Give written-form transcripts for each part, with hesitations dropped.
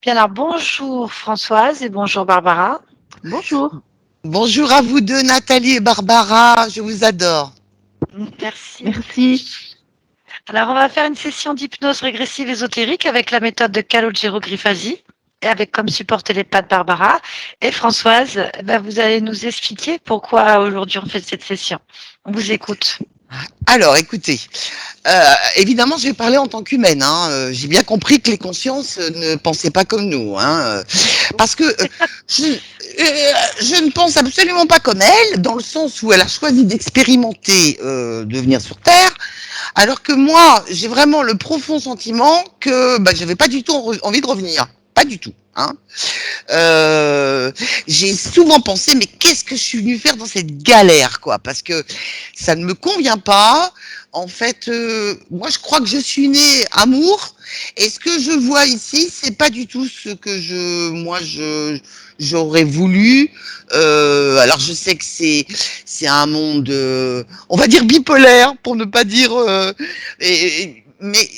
Bien alors bonjour Françoise et bonjour Barbara. Bonjour. Bonjour à vous deux, Nathalie et Barbara, je vous adore. Merci. Merci. Alors on va faire une session d'hypnose régressive ésotérique avec la méthode de Calogero Grifasi et avec comme support télépathe Barbara. Et Françoise, vous allez nous expliquer pourquoi aujourd'hui on fait cette session. On vous écoute. Alors, écoutez, évidemment, je vais parler en tant qu'humaine. J'ai bien compris que les consciences ne pensaient pas comme nous. Parce que je ne pense absolument pas comme elle, dans le sens où elle a choisi d'expérimenter de venir sur Terre, alors que moi, j'ai vraiment le profond sentiment que j'avais pas du tout envie de revenir. Pas du tout. J'ai souvent pensé, mais qu'est-ce que je suis venue faire dans cette galère, quoi? Parce que ça ne me convient pas. En fait, moi, je crois que je suis née amour. Et ce que je vois ici, c'est pas du tout ce que j'aurais voulu. Alors, je sais que c'est un monde, on va dire bipolaire, pour ne pas dire, mais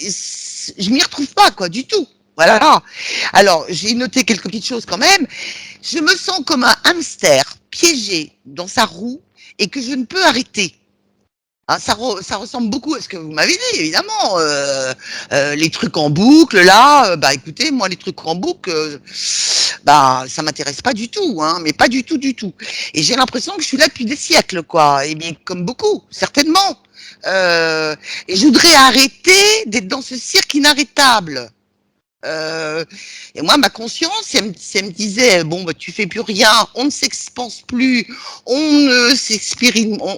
je m'y retrouve pas, quoi, du tout. Voilà. Alors, j'ai noté quelques petites choses quand même. Je me sens comme un hamster piégé dans sa roue et que je ne peux arrêter. Ça ressemble beaucoup à ce que vous m'avez dit, évidemment. Les trucs en boucle, là, écoutez, moi, les trucs en boucle, ça m'intéresse pas du tout, mais pas du tout, du tout. Et j'ai l'impression que je suis là depuis des siècles, quoi. Et bien, comme beaucoup, certainement. Et je voudrais arrêter d'être dans ce cirque inarrêtable. Et moi, ma conscience, elle me disait, bon, tu fais plus rien, on ne s'expanse plus, on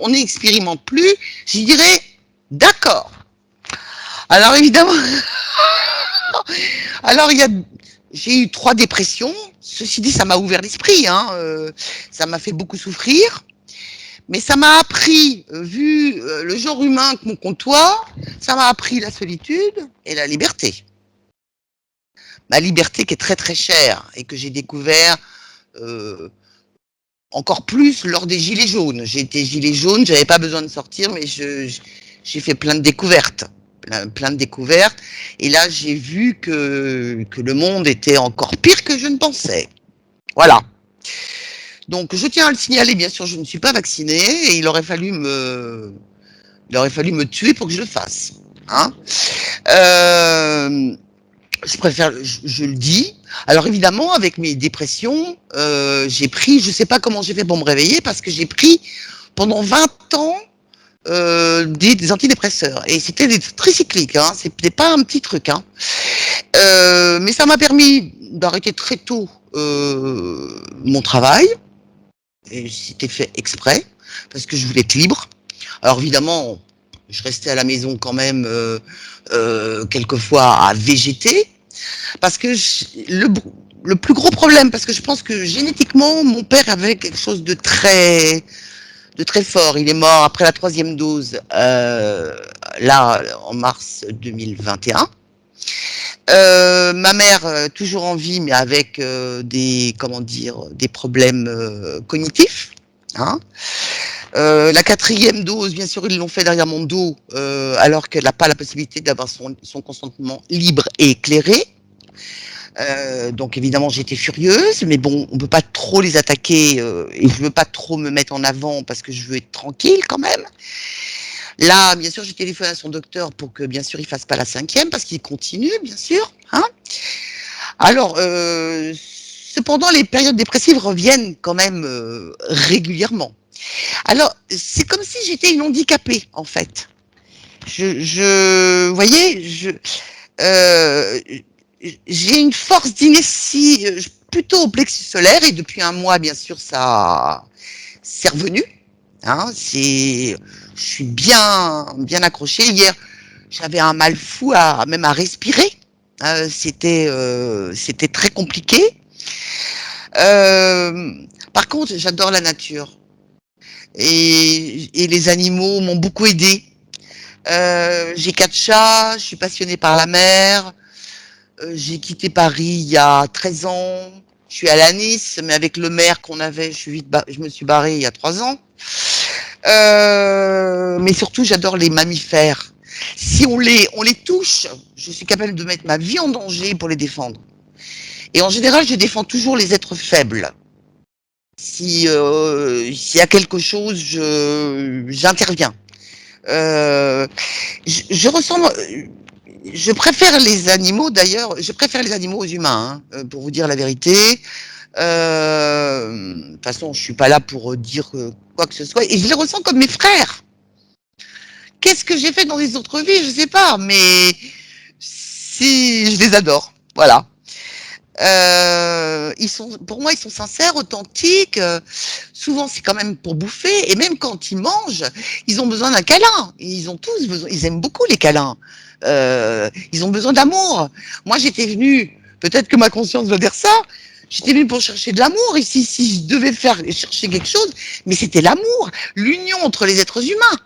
n'expérimente plus. Je dirais, d'accord. Alors évidemment, alors j'ai eu 3 dépressions. Ceci dit, ça m'a ouvert l'esprit, ça m'a fait beaucoup souffrir. Mais ça m'a appris, vu le genre humain que mon comptoir, ça m'a appris la solitude et la liberté. Ma liberté qui est très très chère et que j'ai découvert encore plus lors des gilets jaunes. J'ai été gilet jaune, j'avais pas besoin de sortir, mais j'ai fait plein de découvertes. Plein de découvertes. Et là, j'ai vu que le monde était encore pire que je ne pensais. Voilà. Donc, je tiens à le signaler, bien sûr, je ne suis pas vaccinée et il aurait fallu me tuer pour que je le fasse. Je préfère, je le dis. Alors évidemment, avec mes dépressions, j'ai pris, je sais pas comment j'ai fait pour me réveiller, parce que j'ai pris pendant 20 ans des antidépresseurs. Et c'était des tricycliques, c'était pas un petit truc. Mais ça m'a permis d'arrêter très tôt mon travail. Et c'était fait exprès, parce que je voulais être libre. Alors évidemment, je restais à la maison quand même quelquefois à végéter, parce que le plus gros problème, parce que je pense que génétiquement, mon père avait quelque chose de très fort. Il est mort après la 3e dose, là, en mars 2021. Ma mère, toujours en vie, mais avec des problèmes cognitifs. La 4e dose, bien sûr, ils l'ont fait derrière mon dos, alors qu'elle n'a pas la possibilité d'avoir son consentement libre et éclairé. Donc évidemment, j'étais furieuse, mais bon, on peut pas trop les attaquer et je veux pas trop me mettre en avant parce que je veux être tranquille quand même. Là, bien sûr, j'ai téléphoné à son docteur pour que, bien sûr, il fasse pas la 5e parce qu'il continue, bien sûr. Alors, cependant, les périodes dépressives reviennent quand même régulièrement. Alors, c'est comme si j'étais une handicapée, en fait. Vous voyez, j'ai une force d'inertie plutôt au plexus solaire et depuis un mois, bien sûr, c'est revenu. Je suis bien accrochée. Hier, j'avais un mal fou même à respirer. C'était très compliqué. Par contre, j'adore la nature et les animaux m'ont beaucoup aidée. J'ai 4 chats, je suis passionnée par la mer. J'ai quitté Paris il y a 13 ans. Je suis allée à Nice, mais avec le maire qu'on avait, je me suis barrée il y a 3 ans. Mais surtout, j'adore les mammifères. Si on les touche, je suis capable de mettre ma vie en danger pour les défendre. Et en général, je défends toujours les êtres faibles. Si s'il y a quelque chose, j'interviens. Euh, je ressens, je préfère les animaux d'ailleurs. Je préfère les animaux aux humains, hein, pour vous dire la vérité. De toute façon, je suis pas là pour dire quoi que ce soit. Et je les ressens comme mes frères. Qu'est-ce que j'ai fait dans les autres vies, je sais pas, mais si je les adore, voilà. Pour moi, ils sont sincères, authentiques. Souvent, c'est quand même pour bouffer. Et même quand ils mangent, ils ont besoin d'un câlin. Ils ont tous besoin. Ils aiment beaucoup les câlins. Ils ont besoin d'amour. Moi, j'étais venue. Peut-être que ma conscience va dire ça. J'étais venue pour chercher de l'amour. Et si je devais chercher quelque chose, mais c'était l'amour, l'union entre les êtres humains.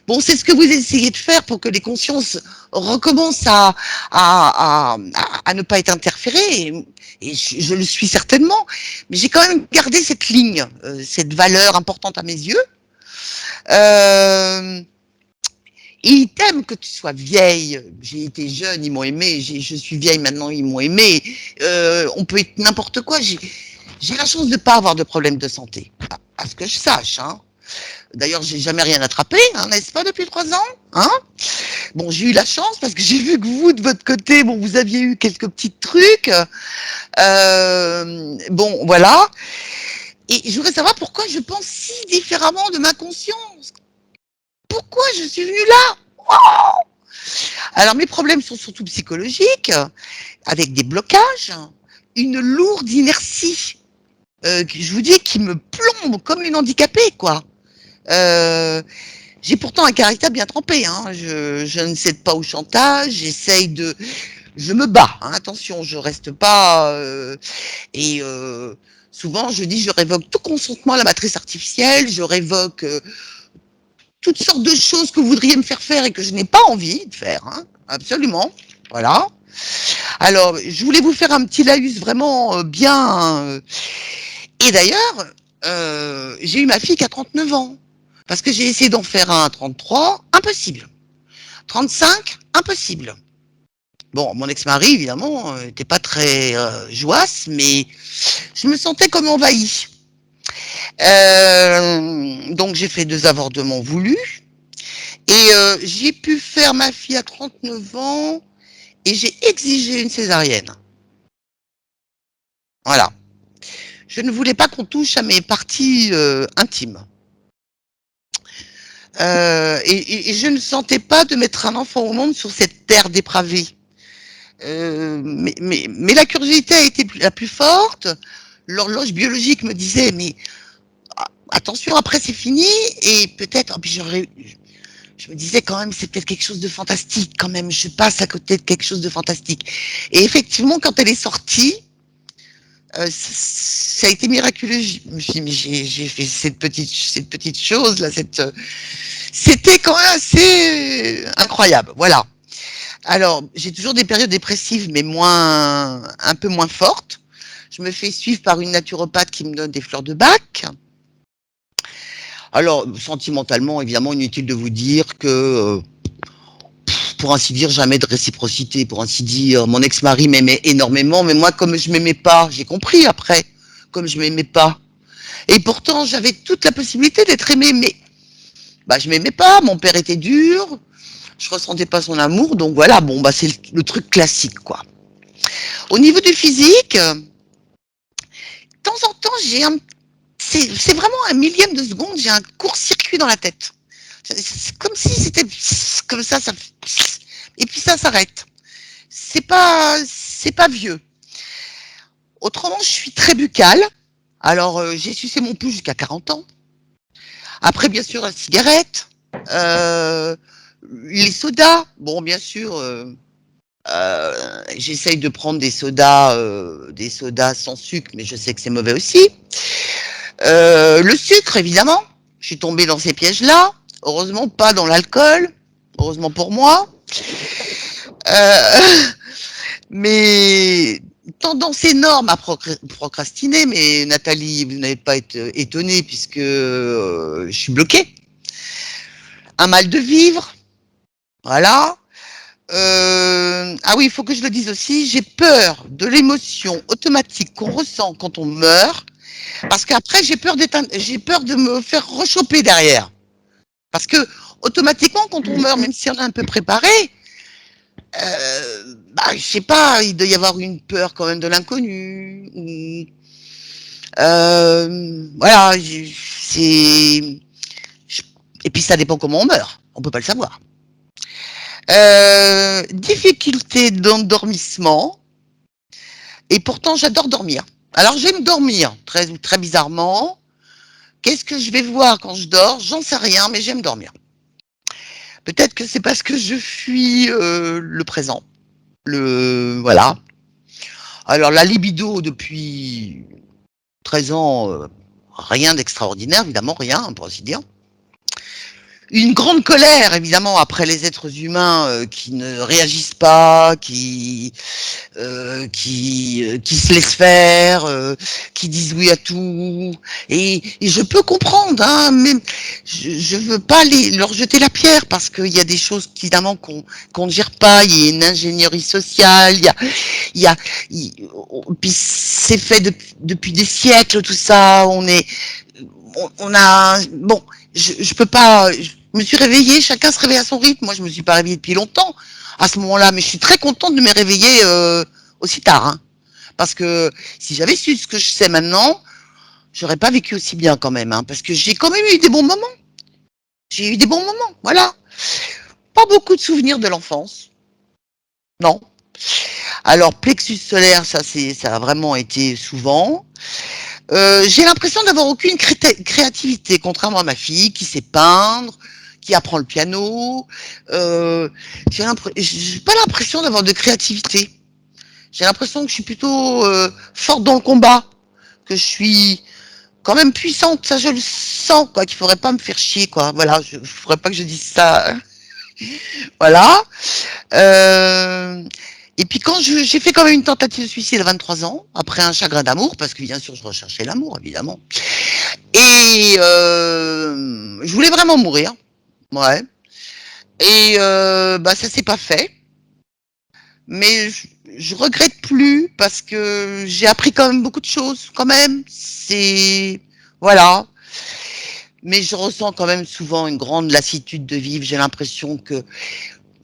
Bon, c'est ce que vous essayez de faire pour que les consciences recommencent à ne pas être interférées. Et je le suis certainement. Mais j'ai quand même gardé cette ligne, cette valeur importante à mes yeux. Euh, et ils t'aiment que tu sois vieille. J'ai été jeune, ils m'ont aimé. Je suis vieille maintenant, ils m'ont aimé. On peut être n'importe quoi. J'ai la chance de ne pas avoir de problème de santé. À ce que je sache, hein. D'ailleurs, j'ai jamais rien attrapé, hein, n'est-ce pas, depuis 3 ans, hein? Bon, j'ai eu la chance parce que j'ai vu que vous, de votre côté, bon, vous aviez eu quelques petits trucs. Bon, voilà. Et je voudrais savoir pourquoi je pense si différemment de ma conscience. Pourquoi je suis venue là? Oh. Alors, mes problèmes sont surtout psychologiques, avec des blocages, une lourde inertie, je vous dis, qui me plombe comme une handicapée, quoi. Euh, J'ai pourtant un caractère bien trempé, hein. Je ne cède pas au chantage, je me bats, hein. Attention, je reste pas, souvent je dis je révoque tout consentement à la matrice artificielle, je révoque toutes sortes de choses que vous voudriez me faire faire et que je n'ai pas envie de faire, hein. Absolument, voilà. Alors, je voulais vous faire un petit laïus vraiment bien. Et d'ailleurs, j'ai eu ma fille qui a 39 ans. Parce que j'ai essayé d'en faire un à 33, impossible. 35, impossible. Bon, mon ex-mari, évidemment, n'était pas très joasse, mais je me sentais comme envahie. Donc j'ai fait 2 avortements voulus. Et j'ai pu faire ma fille à 39 ans et j'ai exigé une césarienne. Voilà. Je ne voulais pas qu'on touche à mes parties intimes. Et je ne sentais pas de mettre un enfant au monde sur cette terre dépravée. Mais la curiosité a été la plus forte. L'horloge biologique me disait, mais attention, après c'est fini, et peut-être, oh, puis je me disais quand même, c'est peut-être quelque chose de fantastique, quand même, je passe à côté de quelque chose de fantastique. Et effectivement, quand elle est sortie, ça a été miraculeux. Je me suis dit, mais j'ai fait cette petite chose là, c'était quand même assez incroyable. Voilà. Alors, j'ai toujours des périodes dépressives, mais un peu moins fortes. Je me fais suivre par une naturopathe qui me donne des fleurs de bac. Alors, sentimentalement, évidemment, inutile de vous dire que, pour ainsi dire, jamais de réciprocité. Pour ainsi dire, mon ex-mari m'aimait énormément, mais moi, comme je m'aimais pas, j'ai compris après, comme je m'aimais pas. Et pourtant, j'avais toute la possibilité d'être aimée, mais bah, je m'aimais pas. Mon père était dur. Je ressentais pas son amour, donc voilà. Bon, bah, c'est le truc classique, quoi. Au niveau du physique, de temps en temps, c'est vraiment un millième de seconde, j'ai un court-circuit dans la tête. C'est comme si c'était comme ça, et puis ça s'arrête. C'est pas vieux. Autrement, je suis très buccale. Alors, j'ai sucé mon pouls jusqu'à 40 ans. Après, bien sûr, la cigarette, euh, les sodas. Bon, bien sûr, j'essaye de prendre des sodas sans sucre, mais je sais que c'est mauvais aussi. Le sucre, évidemment. Je suis tombée dans ces pièges-là. Heureusement, pas dans l'alcool. Heureusement pour moi. Euh, mais tendance énorme à procrastiner. Mais Nathalie, vous n'allez pas être étonnée puisque je suis bloquée. Un mal de vivre. Voilà. Ah oui, il faut que je le dise aussi, j'ai peur de l'émotion automatique qu'on ressent quand on meurt, parce qu'après j'ai peur de me faire rechoper derrière. Parce que automatiquement, quand on meurt, même si on est un peu préparé, bah, je sais pas, il doit y avoir une peur quand même de l'inconnu. Voilà, c'est. Et puis ça dépend comment on meurt. On peut pas le savoir. Difficulté d'endormissement. Et pourtant, j'adore dormir. Alors, j'aime dormir, très bizarrement. Qu'est-ce que je vais voir quand je dors? J'en sais rien, mais j'aime dormir. Peut-être que c'est parce que je fuis le présent. Voilà. Alors, la libido depuis 13 ans, rien d'extraordinaire, évidemment, rien, pour ainsi dire. Une grande colère, évidemment, après les êtres humains qui ne réagissent pas, qui se laissent faire, qui disent oui à tout. Et je peux comprendre, hein, mais je veux pas leur jeter la pierre parce qu'il y a des choses évidemment qu'on ne gère pas. Il y a une ingénierie sociale, il y a, puis c'est fait depuis des siècles tout ça. On a, bon, je peux pas. Je me suis réveillée, chacun se réveille à son rythme. Moi, je me suis pas réveillée depuis longtemps à ce moment-là, mais je suis très contente de me réveiller aussi tard, hein. Parce que si j'avais su ce que je sais maintenant, j'aurais pas vécu aussi bien quand même, hein, parce que j'ai quand même eu des bons moments. J'ai eu des bons moments, voilà. Pas beaucoup de souvenirs de l'enfance, non. Alors plexus solaire, ça a vraiment été souvent. J'ai l'impression d'avoir aucune créativité, contrairement à ma fille qui sait peindre, qui apprend le piano. J'ai pas l'impression d'avoir de créativité. J'ai l'impression que je suis plutôt forte dans le combat, que je suis quand même puissante, ça je le sens, quoi, qu'il faudrait pas me faire chier, quoi. Voilà, faudrait pas que je dise ça. Voilà. Euh, et puis quand j'ai fait quand même une tentative de suicide à 23 ans, après un chagrin d'amour, parce que bien sûr je recherchais l'amour, évidemment. Et je voulais vraiment mourir, ouais. Et bah ça s'est pas fait. Mais je regrette plus parce que j'ai appris quand même beaucoup de choses, quand même. C'est voilà. Mais je ressens quand même souvent une grande lassitude de vivre. J'ai l'impression que,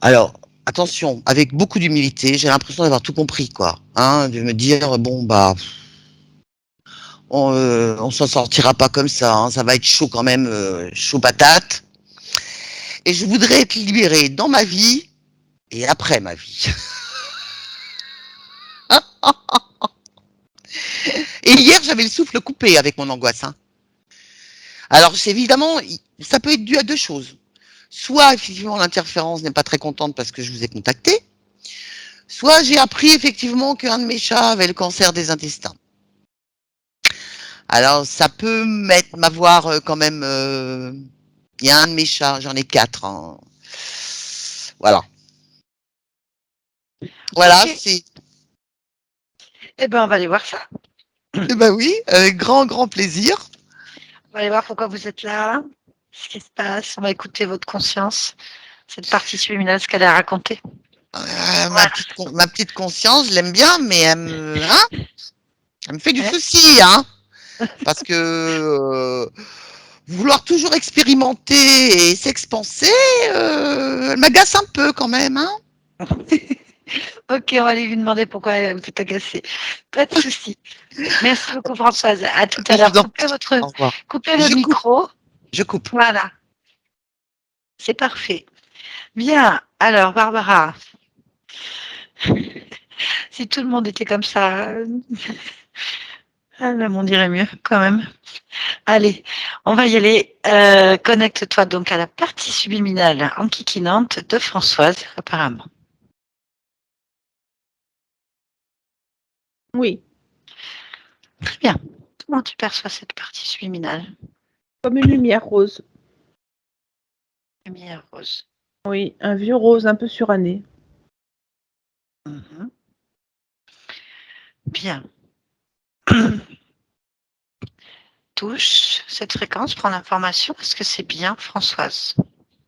alors, attention, avec beaucoup d'humilité, j'ai l'impression d'avoir tout compris, quoi. Hein, de me dire bon bah, on s'en sortira pas comme ça. Hein, ça va être chaud quand même, chaud patate. Et je voudrais être libérée dans ma vie et après ma vie. Et hier, j'avais le souffle coupé avec mon angoisse. Hein. Alors, c'est évidemment, ça peut être dû à deux choses. Soit, effectivement, l'interférence n'est pas très contente parce que je vous ai contacté. Soit, j'ai appris, effectivement, qu'un de mes chats avait le cancer des intestins. Alors, ça peut m'avoir quand même... Il y a un de mes chats, j'en ai 4. Hein. Voilà. Voilà, Ok. c'est... Eh ben, on va aller voir ça. Eh ben oui, avec grand plaisir. On va aller voir pourquoi vous êtes là, ce qui se passe. On va écouter votre conscience, cette partie subliminale, ce qu'elle a raconté. Voilà. Ma petite conscience, je l'aime bien, mais elle me fait du Ouais. souci, hein. Parce que vouloir toujours expérimenter et s'expanser, elle m'agace un peu quand même, hein. Ok, on va aller lui demander pourquoi vous êtes agacée. Pas de souci. Merci beaucoup, Françoise. À tout à Je l'heure. vous en prie. Au revoir. Coupez le Je coupe, micro. je coupe. Voilà. C'est parfait. Bien. Alors, Barbara, si tout le monde était comme ça, le monde irait mieux quand même. Allez, on va y aller. Connecte-toi donc à la partie subliminale enquiquinante de Françoise, apparemment. Oui, Très bien. Comment tu perçois cette partie subliminale? comme une lumière rose. Lumière rose. Oui, un vieux rose un peu suranné. Mhm. Bien. Touche cette fréquence, prends l'information. Est-ce que c'est bien, Françoise?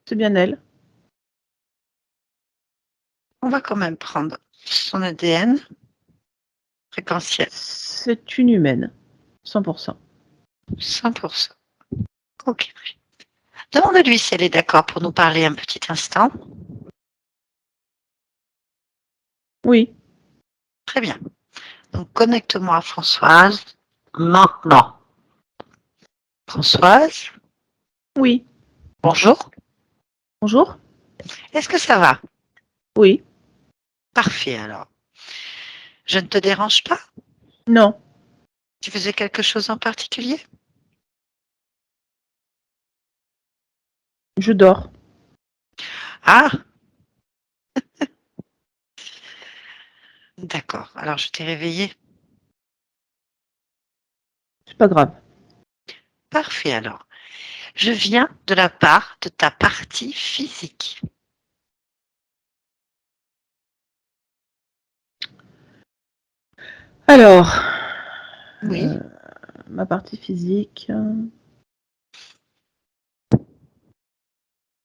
C'est bien elle. On va quand même prendre son ADN fréquentiel, C'est une humaine. 100%. 100%. Ok. Demande-lui si elle est d'accord pour nous parler un petit instant. Oui. Très bien. Donc, connecte-moi à Françoise maintenant. Françoise, Oui. bonjour. Bonjour. Est-ce que ça va? Oui. Parfait alors. Je ne te dérange pas? Non. Tu faisais quelque chose en particulier? Je dors. Ah, d'accord. Alors, je t'ai réveillé. C'est pas grave. Parfait alors. Je viens de la part de ta partie physique. Alors, Oui. ma partie physique.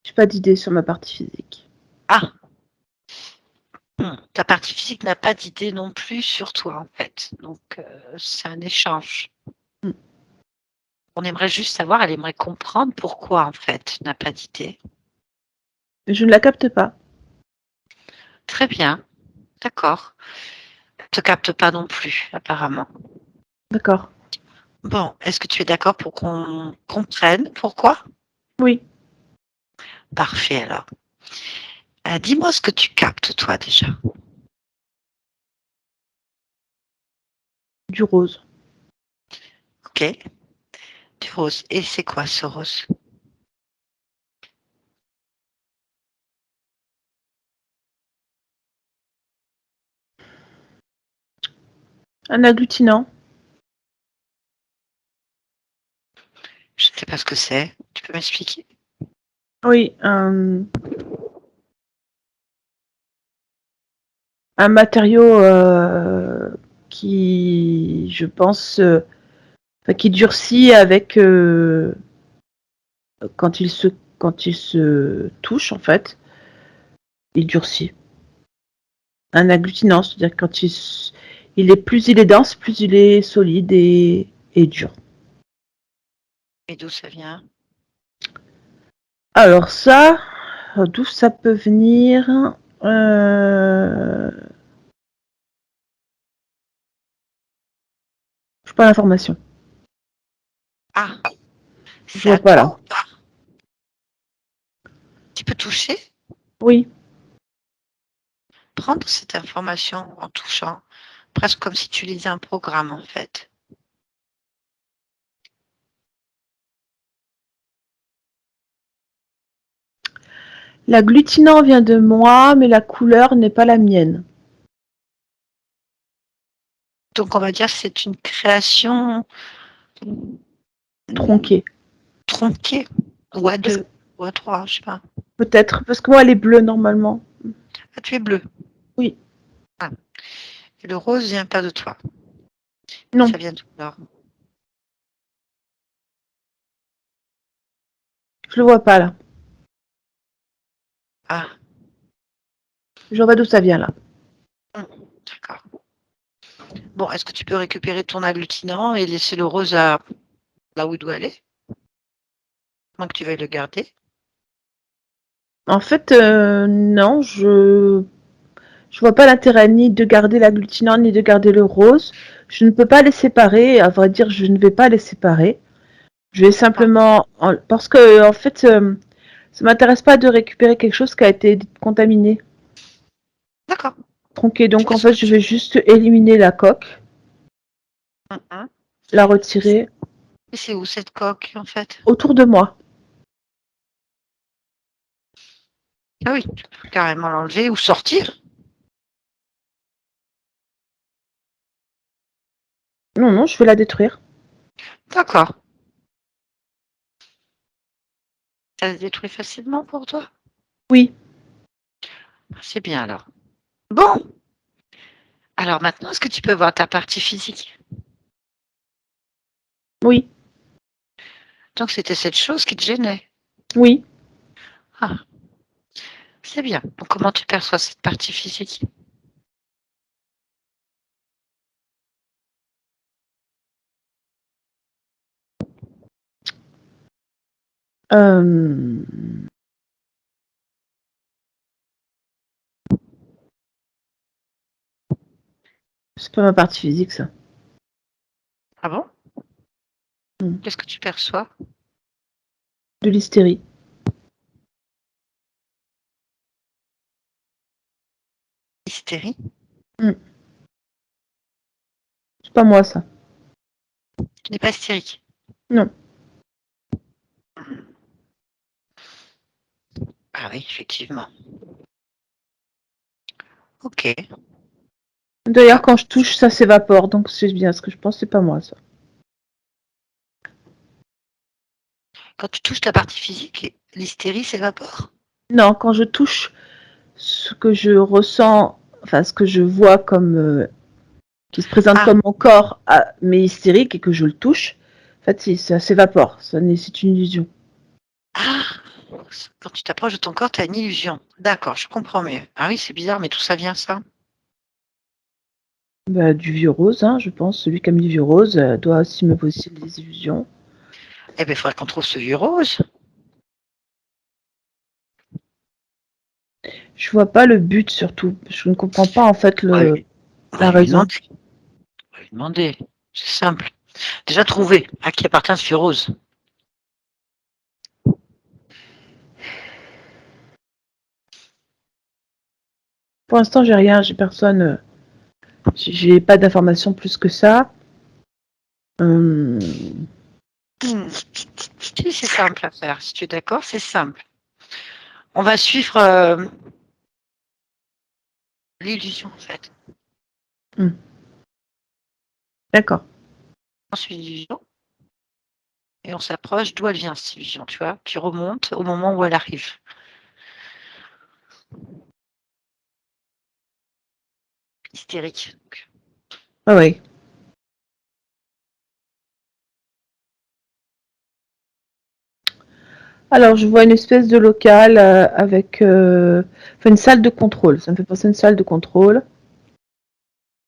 J'ai pas d'idée sur ma partie physique. Ah, ta partie physique n'a pas d'idée non plus sur toi, en fait. Donc, c'est un échange. Hmm. On aimerait juste savoir, elle aimerait comprendre pourquoi, en fait, tu n'as pas d'idée. Je ne la capte pas. Très bien, d'accord. Elle ne te capte pas non plus, apparemment. D'accord. Bon, est-ce que tu es d'accord pour qu'on comprenne pourquoi? Oui. Parfait, alors. Dis-moi ce que tu captes, toi, déjà. Du rose. Ok, du rose. Et c'est quoi ce rose? Un agglutinant. Je ne sais pas ce que c'est. Tu peux m'expliquer? Oui. Un matériau qui, je pense, qui durcit avec quand quand il se touche en fait, il durcit. Un agglutinant, c'est-à-dire que quand il est dense, plus il est solide et dur. Et d'où ça vient? Alors ça, d'où ça peut venir euh... Je n'ai pas l'information. Ah, Je c'est à vois pas toi là. ou pas? Tu peux toucher? Oui. Prendre cette information en touchant, presque comme si tu lisais un programme, en fait. L'agglutinant vient de moi, mais la couleur n'est pas la mienne. Donc, on va dire que c'est une création Tronquée. tronquée, ou à Parce- deux, ou à trois, je sais pas. Peut-être, parce que moi elle est bleue normalement. Ah, tu es bleu. Oui. Ah. Et le rose vient pas de toi. Non, Ça vient de alors. je le vois pas là. Ah, Je vois d'où ça vient là. d'accord. Bon, est-ce que tu peux récupérer ton agglutinant et laisser le rose à là où il doit aller? À moins que tu veuilles le garder. En fait, non, je vois pas l'intérêt ni de garder l'agglutinant ni de garder le rose. Je ne peux pas les séparer. À vrai dire, je ne vais pas les séparer. Je vais Ah, simplement parce que en fait, ça m'intéresse pas de récupérer quelque chose qui a été contaminé, d'accord. tronqué. Tu Donc fais en ce fait, que je tu vais juste éliminer la coque, veux. Mhm. la retirer Et c'est où cette coque, en fait? autour de moi. Ah oui, tu peux carrément l'enlever ou sortir. Non, non, je vais la détruire. D'accord. Ça se détruit facilement pour toi? Oui, C'est bien alors. Bon, alors maintenant, est-ce que tu peux voir ta partie physique? oui, Donc c'était cette chose qui te gênait. oui. Ah, C'est bien. Donc, comment tu perçois cette partie physique? Euh, C'est pas ma partie physique, ça. Ah bon? Mm. Qu'est-ce que tu perçois? De l'hystérie. Hystérie? Mm. C'est pas moi, ça. Tu n'es pas hystérique. Non. Ah oui, effectivement. Ok. D'ailleurs, Ah, quand je touche, ça s'évapore. Donc, c'est bien ce que je pense, c'est pas moi, ça. quand tu touches ta partie physique, l'hystérie s'évapore? Non, quand je touche ce que je ressens, enfin, ce que je vois comme. Qui se présente Ah, comme mon corps, mais hystérique, et que je le touche, en fait, ça s'évapore. C'est une illusion. ah, quand tu t'approches de ton corps, tu as une illusion. D'accord, je comprends mieux. Ah oui, c'est bizarre, mais d'où ça vient ça? Bah, du vieux rose, hein, je pense. Celui qui a mis le vieux rose doit aussi me posséder des illusions. Eh bien, il faudrait qu'on trouve ce vieux rose. Je vois pas le but, surtout. Je ne comprends pas, en fait, On va lui, on va la lui raison. demander. On va lui demander. C'est simple. Déjà trouver à qui appartient ce vieux rose. Pour l'instant, j'ai rien, j'ai personne. J'ai pas d'informations plus que ça. Hum, Si, c'est simple à faire. Si tu es d'accord, c'est simple. On va suivre l'illusion, en fait. D'accord. On suit l'illusion et on s'approche d'où elle vient, cette illusion, tu vois. Tu remontes au moment où elle arrive. Hystérique. Donc. Ah oui. Alors, je vois une espèce de local avec enfin, une salle de contrôle. Ça me fait penser à une salle de contrôle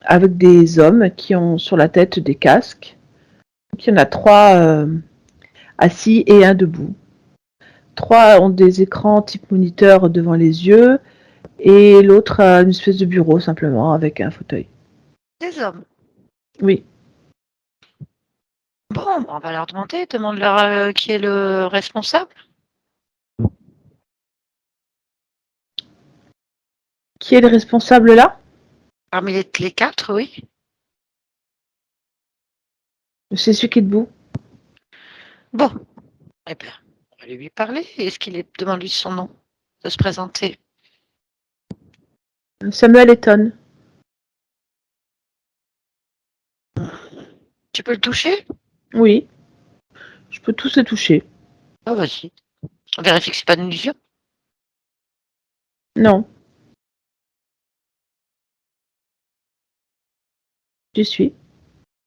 avec des hommes qui ont sur la tête des casques. Donc, il y en a trois assis et un debout. Trois ont des écrans type moniteur devant les yeux et l'autre a une espèce de bureau simplement avec un fauteuil. Des hommes. Oui. Bon, on va leur demander. Demande-leur qui est le responsable. Qui est le responsable là? Parmi les quatre, oui. C'est celui qui est debout. Bon, eh bien, on va aller lui parler. Est-ce qu'il est... Demande-lui son nom, de se présenter. Samuel Eton. Tu peux le toucher? Oui. Je peux tous les toucher. Ah, vas-y. On vérifie que c'est pas une illusion. Non. J'y suis.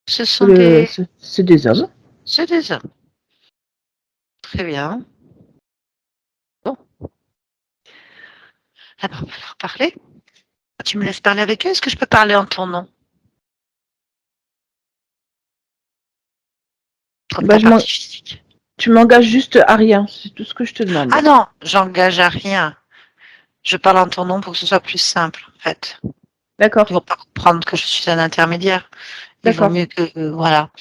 Ce sont des... C'est des hommes. C'est des hommes. Très bien. Bon, alors on va leur parler. Tu me laisses parler avec eux? Est-ce que je peux parler en ton nom? Comme Bah, ta partie physique. tu m'engages juste à rien. C'est tout ce que je te demande. Ah non, j'engage à rien. Je parle en ton nom pour que ce soit plus simple, en fait. Ils D'accord. vont pas comprendre que je suis un intermédiaire. Il vaut D'accord. mieux que... voilà.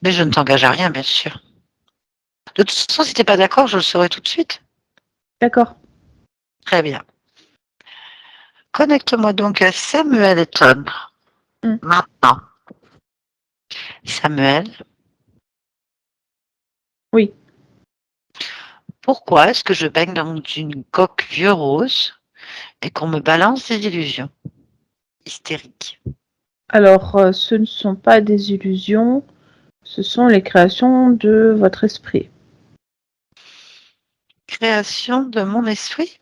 Mais je ne t'engage à rien, bien sûr. De toute façon, si t'es pas d'accord, je le saurai tout de suite. D'accord. Très bien. Connecte-moi donc à Samuel Eton. Hmm. Maintenant. Samuel, Oui. pourquoi est-ce que je baigne dans une coque vieux rose et qu'on me balance des illusions hystériques? Alors, ce ne sont pas des illusions. Ce sont les créations de votre esprit. Création de mon esprit?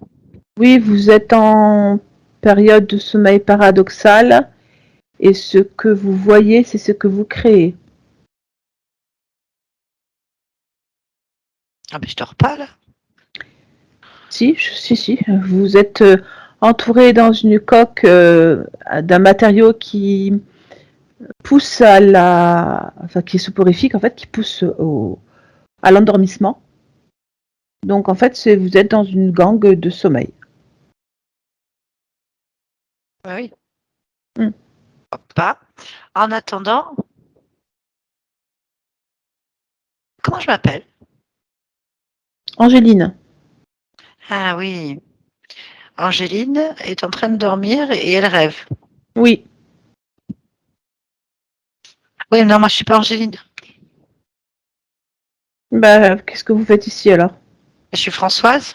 Oui, vous êtes en période de sommeil paradoxal et ce que vous voyez, c'est ce que vous créez. Ah ben je dors pas là. Si. Vous êtes entouré dans une coque d'un matériau qui pousse enfin qui est soporifique en fait, qui pousse à l'endormissement. Donc en fait, vous êtes dans une gangue de sommeil. Oui. Hmm. Pas. En attendant, comment je m'appelle? Angéline. Ah oui. Angéline est en train de dormir et elle rêve. Oui. Oui, non, moi je suis pas Angéline. Bah, qu'est-ce que vous faites ici alors? Je suis Françoise.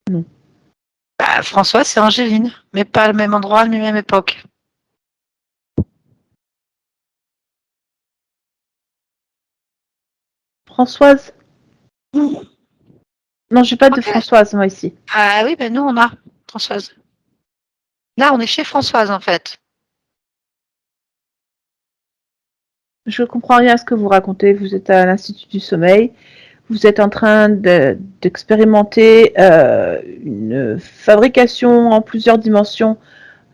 Non. Bah, Françoise, c'est Angéline, mais pas le même endroit, ni même époque. Françoise? Hmm. Non, j'ai pas de Ok. Françoise moi ici. Ah oui, ben nous on a Françoise. Là, on est chez Françoise en fait. Je comprends rien à ce que vous racontez. Vous êtes à l'Institut du Sommeil. Vous êtes en train d'expérimenter une fabrication en plusieurs dimensions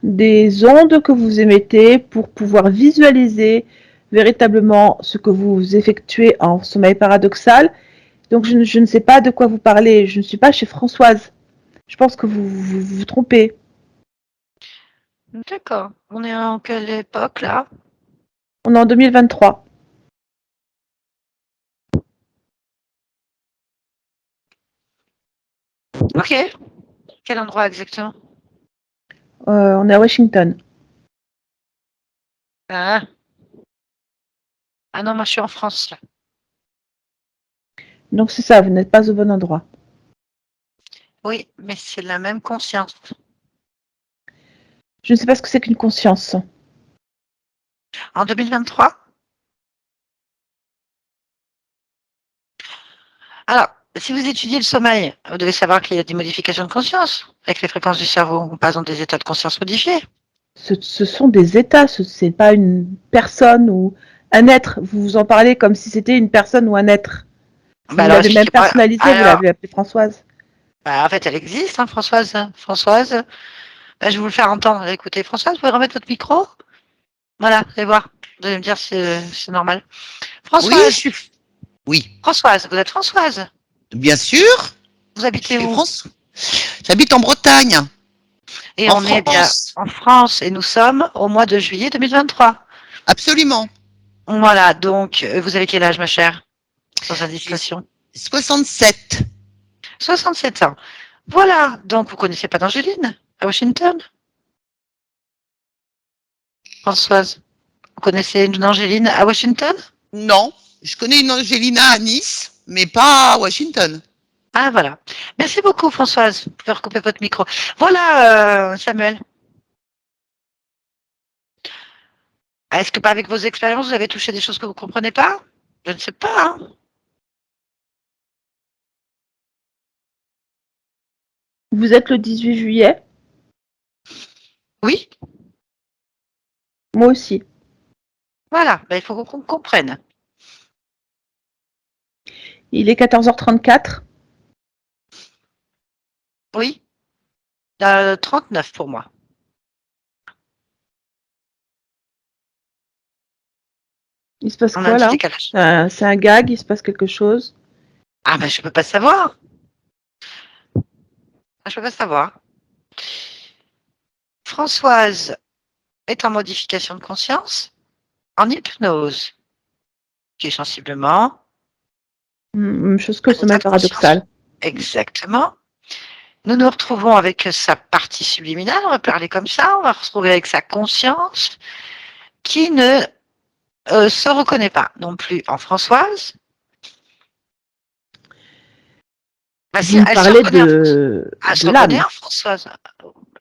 des ondes que vous émettez pour pouvoir visualiser véritablement ce que vous effectuez en sommeil paradoxal. Donc je ne sais pas de quoi vous parlez. Je ne suis pas chez Françoise. Je pense que vous trompez. D'accord. On est en quelle époque là? On est en 2023. Ok. Quel endroit exactement? On est à Washington. Ah. Ah non, moi je suis en France là. Donc c'est ça, vous n'êtes pas au bon endroit. Oui, mais c'est la même conscience. Je ne sais pas ce que c'est qu'une conscience. En 2023? Alors, si vous étudiez le sommeil, vous devez savoir qu'il y a des modifications de conscience. Avec les fréquences du cerveau, on passe dans des états de conscience modifiés. Ce sont des états, ce n'est pas une personne ou un être. Vous vous en parlez comme si c'était une personne ou un être. Bah Vous alors, l'avez même expliquez-moi. personnalisé, vous Alors, l'avez appelée Françoise. bah, en fait, elle existe, hein, Françoise. Françoise, bah, je vais vous le faire entendre. Écoutez, Françoise, vous pouvez remettre votre micro? Voilà, vous allez voir. Vous allez me dire si c'est normal. Oui, je Françoise, suis. Oui, Françoise, vous êtes Françoise. bien sûr. Vous Je habitez suis où? François. J'habite en Bretagne, Et en on est bien France. en France et nous sommes au mois de juillet 2023. Absolument. Voilà, donc vous avez quel âge, ma chère? Sans J'ai indiscrétion. 67. 67 ans. Voilà, donc vous connaissez pas d'Angéline à Washington? Françoise, vous connaissez une Angéline à Washington? Non, je connais une Angelina à Nice, mais pas à Washington. Ah voilà. Merci beaucoup, Françoise. Vous pouvez recouper votre micro. Voilà, Samuel. Est-ce que pas avec vos expériences, vous avez touché des choses que vous ne comprenez pas? Je ne sais pas, hein. Vous êtes le 18 juillet? Oui, Moi aussi. voilà. Ben, il faut qu'on comprenne. Il est 14h34. Oui, 39 pour moi. Il se passe On a un quoi petit là? décalage. C'est un gag, il se passe quelque chose. Ah ben, je peux pas savoir. Ah, je peux pas savoir. Françoise est en modification de conscience, en hypnose, qui est sensiblement Même chose que le un état sommeil de conscience. paradoxal. Exactement. Nous nous retrouvons avec sa partie subliminale, on va parler comme ça, on va se retrouver avec sa conscience qui ne se reconnaît pas non plus en Françoise. Bah, si, Vous me elle se parlez reconnaît en Françoise. Elle de se reconnaît l'âme. en Françoise.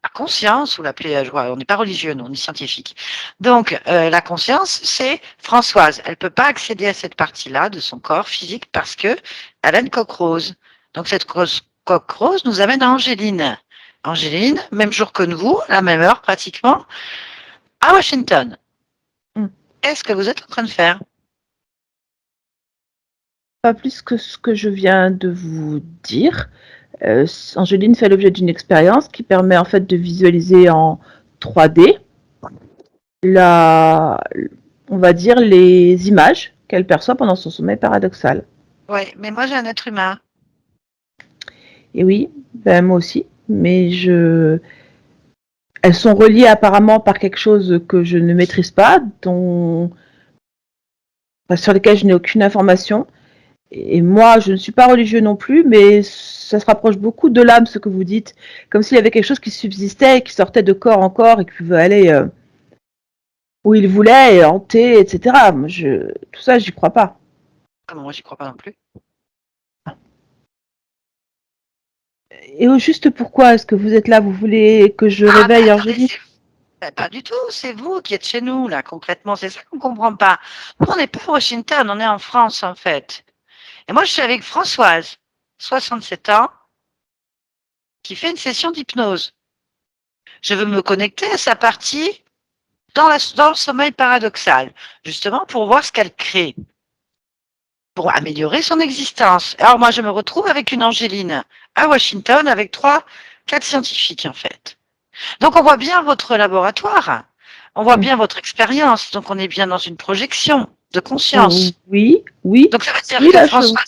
La conscience, ou l'appeler, on n'est pas religieux, nous, on est scientifique. Donc, la conscience, c'est Françoise. Elle ne peut pas accéder à cette partie-là de son corps physique parce que elle a une coque rose. Donc, cette coque rose nous amène à Angéline. Angéline, même jour que nous, à la même heure pratiquement, à Washington. Hmm. Qu'est-ce que vous êtes en train de faire? Pas plus que ce que je viens de vous dire. Angéline fait l'objet d'une expérience qui permet en fait de visualiser en 3D la, on va dire les images qu'elle perçoit pendant son sommeil paradoxal. Oui, mais moi j'ai un être humain. Et oui, ben moi aussi, mais elles sont reliées apparemment par quelque chose que je ne maîtrise pas, sur lesquelles je n'ai aucune information. Et moi, je ne suis pas religieux non plus, mais ça se rapproche beaucoup de l'âme, ce que vous dites, comme s'il y avait quelque chose qui subsistait, et qui sortait de corps en corps et qui veut aller où il voulait, et hanter, etc. Tout ça, j'y crois pas. Ah, moi j'y crois pas non plus. Et au juste pourquoi est-ce que vous êtes là? Vous voulez que je réveille Attendez, Angéline? pas du tout, c'est vous qui êtes chez nous, là, concrètement, c'est ça qu'on ne comprend pas. Nous, on n'est pas à Washington, on est en France, en fait. Et moi, je suis avec Françoise, 67 ans, qui fait une session d'hypnose. Je veux me connecter à sa partie dans le sommeil paradoxal, justement pour voir ce qu'elle crée, pour améliorer son existence. Alors moi, je me retrouve avec une Angéline à Washington avec 4 scientifiques, en fait. Donc on voit bien votre laboratoire, on voit bien votre expérience, donc on est bien dans une projection de conscience. Oui, oui, Donc ça veut dire oui, que là, François,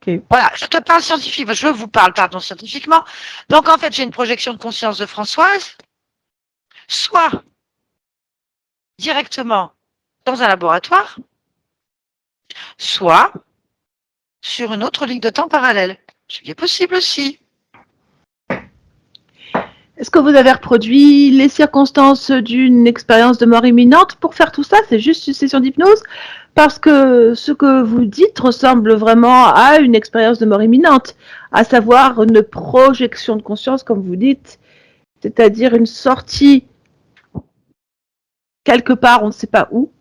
ok. voilà, je te parle scientifique, je vous parle, pardon, scientifiquement. Donc en fait, j'ai une projection de conscience de Françoise, soit directement dans un laboratoire, soit sur une autre ligne de temps parallèle. Ce qui est possible aussi. Est-ce que vous avez reproduit les circonstances d'une expérience de mort imminente pour faire tout ça? C'est juste une session d'hypnose? Parce que ce que vous dites ressemble vraiment à une expérience de mort imminente, à savoir une projection de conscience, comme vous dites, c'est-à-dire une sortie quelque part, on ne sait pas où,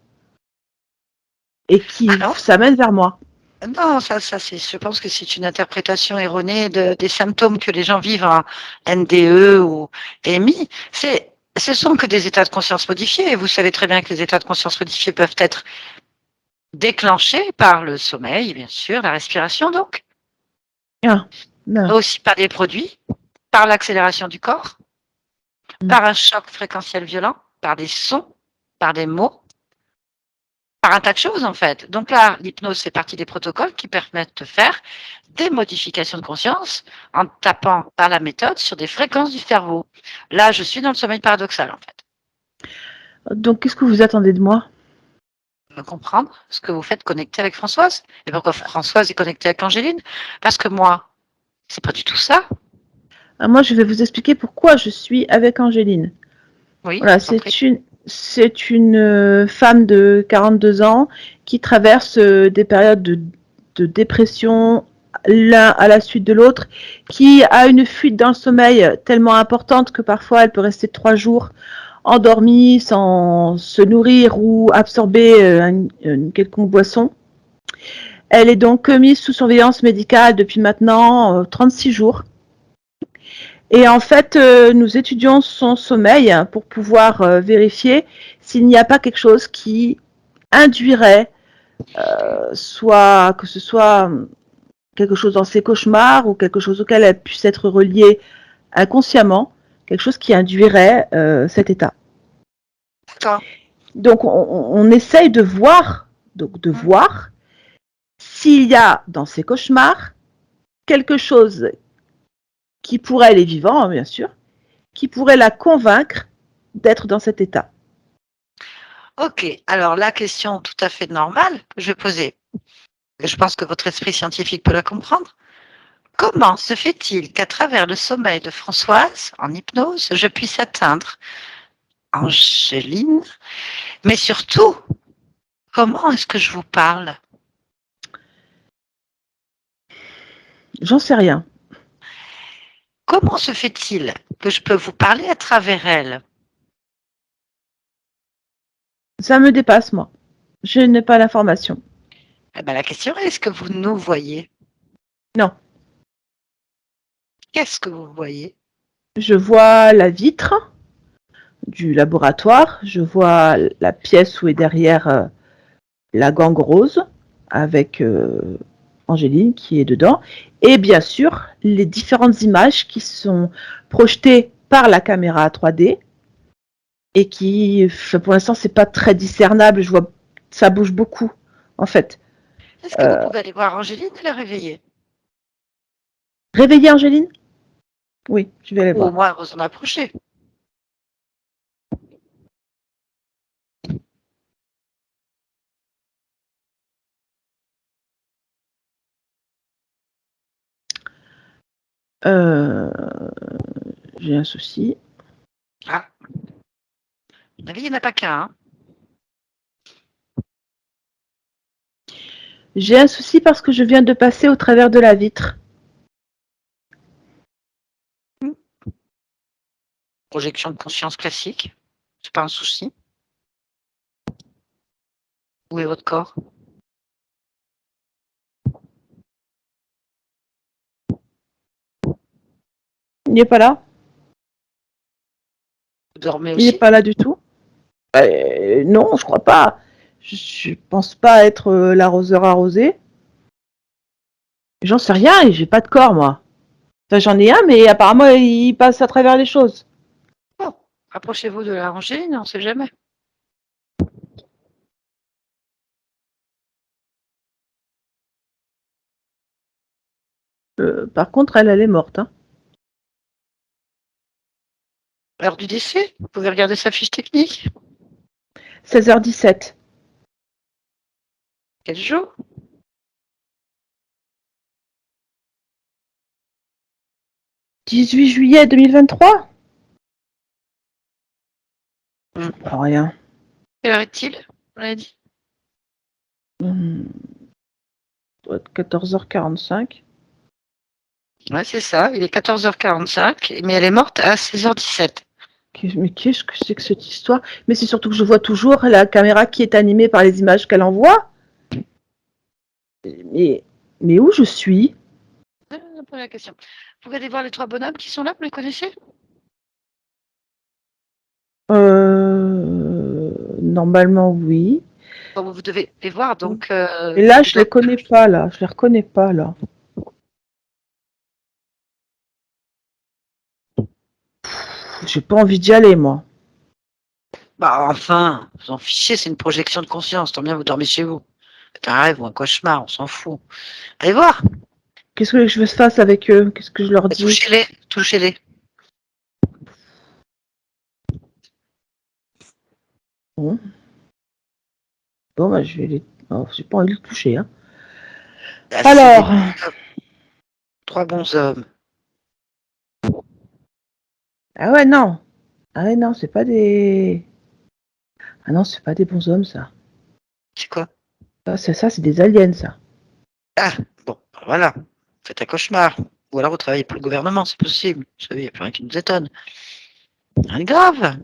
et qui s'amène vers moi. Non, je pense que c'est une interprétation erronée des symptômes que les gens vivent en NDE ou EMI. Ce sont que des états de conscience modifiés. Et vous savez très bien que les états de conscience modifiés peuvent être déclenchés par le sommeil, bien sûr, la respiration donc, Ah, non. aussi par des produits, par l'accélération du corps, par un choc fréquentiel violent, par des sons, par des mots, par un tas de choses en fait. Donc là, l'hypnose fait partie des protocoles qui permettent de faire des modifications de conscience en tapant par la méthode sur des fréquences du cerveau. Là, je suis dans le sommeil paradoxal en fait. Donc, qu'est-ce que vous attendez de moi? Comprendre ce que vous faites connecté avec Françoise et pourquoi Françoise est connectée avec Angéline. Parce que moi, c'est pas du tout ça. Moi, je vais vous expliquer pourquoi je suis avec Angéline. Oui, Voilà, c'est une femme de 42 ans qui traverse des périodes de dépression l'un à la suite de l'autre, qui a une fuite dans le sommeil tellement importante que parfois elle peut rester 3 jours endormie sans se nourrir ou absorber une quelconque boisson. Elle est donc mise sous surveillance médicale depuis maintenant 36 jours. Et en fait, nous étudions son sommeil pour pouvoir vérifier s'il n'y a pas quelque chose qui induirait, soit que ce soit quelque chose dans ses cauchemars ou quelque chose auquel elle puisse être reliée inconsciemment, quelque chose qui induirait cet état. D'accord. Donc, on essaye de voir, voir s'il y a dans ses cauchemars quelque chose qui pourrait, elle est vivant, bien sûr, qui pourrait la convaincre d'être dans cet état. Ok, alors la question tout à fait normale que je vais poser, je pense que votre esprit scientifique peut la comprendre. Comment se fait-il qu'à travers le sommeil de Françoise, en hypnose, je puisse atteindre Angéline, mais surtout, comment est-ce que je vous parle? J'en sais rien. Comment se fait-il que je peux vous parler à travers elle? Ça me dépasse, moi. Je n'ai pas l'information. Eh ben, la question est, est-ce que vous nous voyez? Non. Qu'est-ce que vous voyez? Je vois la vitre, du laboratoire. Je vois la pièce où est derrière la gangue rose avec Angéline qui est dedans. Et bien sûr, les différentes images qui sont projetées par la caméra 3D et qui, pour l'instant, c'est pas très discernable. Je vois, ça bouge beaucoup, en fait. Est-ce que vous pouvez aller voir Angéline et la réveiller? Réveiller Angéline? Oui, je vais aller Ou au voir. moins vous en approcher. Euh, J'ai un souci. Ah, à mon avis, il n'y en a pas qu'un. Hein. J'ai un souci parce que je viens de passer au travers de la vitre. Projection de conscience classique, c'est pas un souci. Où est votre corps? Il n'est pas là? Vous dormez Il n'est aussi? pas là du tout? Non, je crois pas. Je pense pas être l'arroseur arrosé. J'en sais rien et j'ai pas de corps, moi. Enfin, j'en ai un, mais apparemment, il passe à travers les choses. Bon, rapprochez-vous de la Angéline, on ne sait jamais. Par contre, elle est morte. Hein. Heure du décès, vous pouvez regarder sa fiche technique. 16h17. Quel jour? « 18 juillet 2023 ?» Rien. Quelle heure est-il? On l'a dit. Doit être 14h45. Ouais, c'est ça, il est 14h45, mais elle est morte à 16h17. Mais qu'est-ce que c'est que cette histoire? Mais c'est surtout que je vois toujours la caméra qui est animée par les images qu'elle envoie. Mais où je suis? On pose la question. Vous pouvez aller voir les trois bonhommes qui sont là, vous les connaissez? Normalement, oui. Bon, vous devez les voir, donc... Et là, je les connais pas, là. Je les reconnais pas, là. J'ai pas envie d'y aller, moi. Bah enfin, vous en fichez, c'est une projection de conscience, tant bien vous dormez chez vous. C'est un rêve ou un cauchemar, on s'en fout. Allez voir, Qu'est-ce que je fasse avec eux? Qu'est-ce que je leur dis? touchez-les, touchez-les. Bon, bah, je vais les... Oh, j'ai pas envie de les toucher, hein. Ah, Alors... Trois bons hommes. Ah ouais, non. Ah ouais, non, c'est pas des... Ah non, c'est pas des bons hommes, ça. C'est quoi? Ça, c'est des aliens, ça. Ah, bon, bah voilà, faites un cauchemar. Ou alors vous travaillez pour le gouvernement, c'est possible. Vous savez, il n'y a plus rien qui nous étonne. Rien de grave.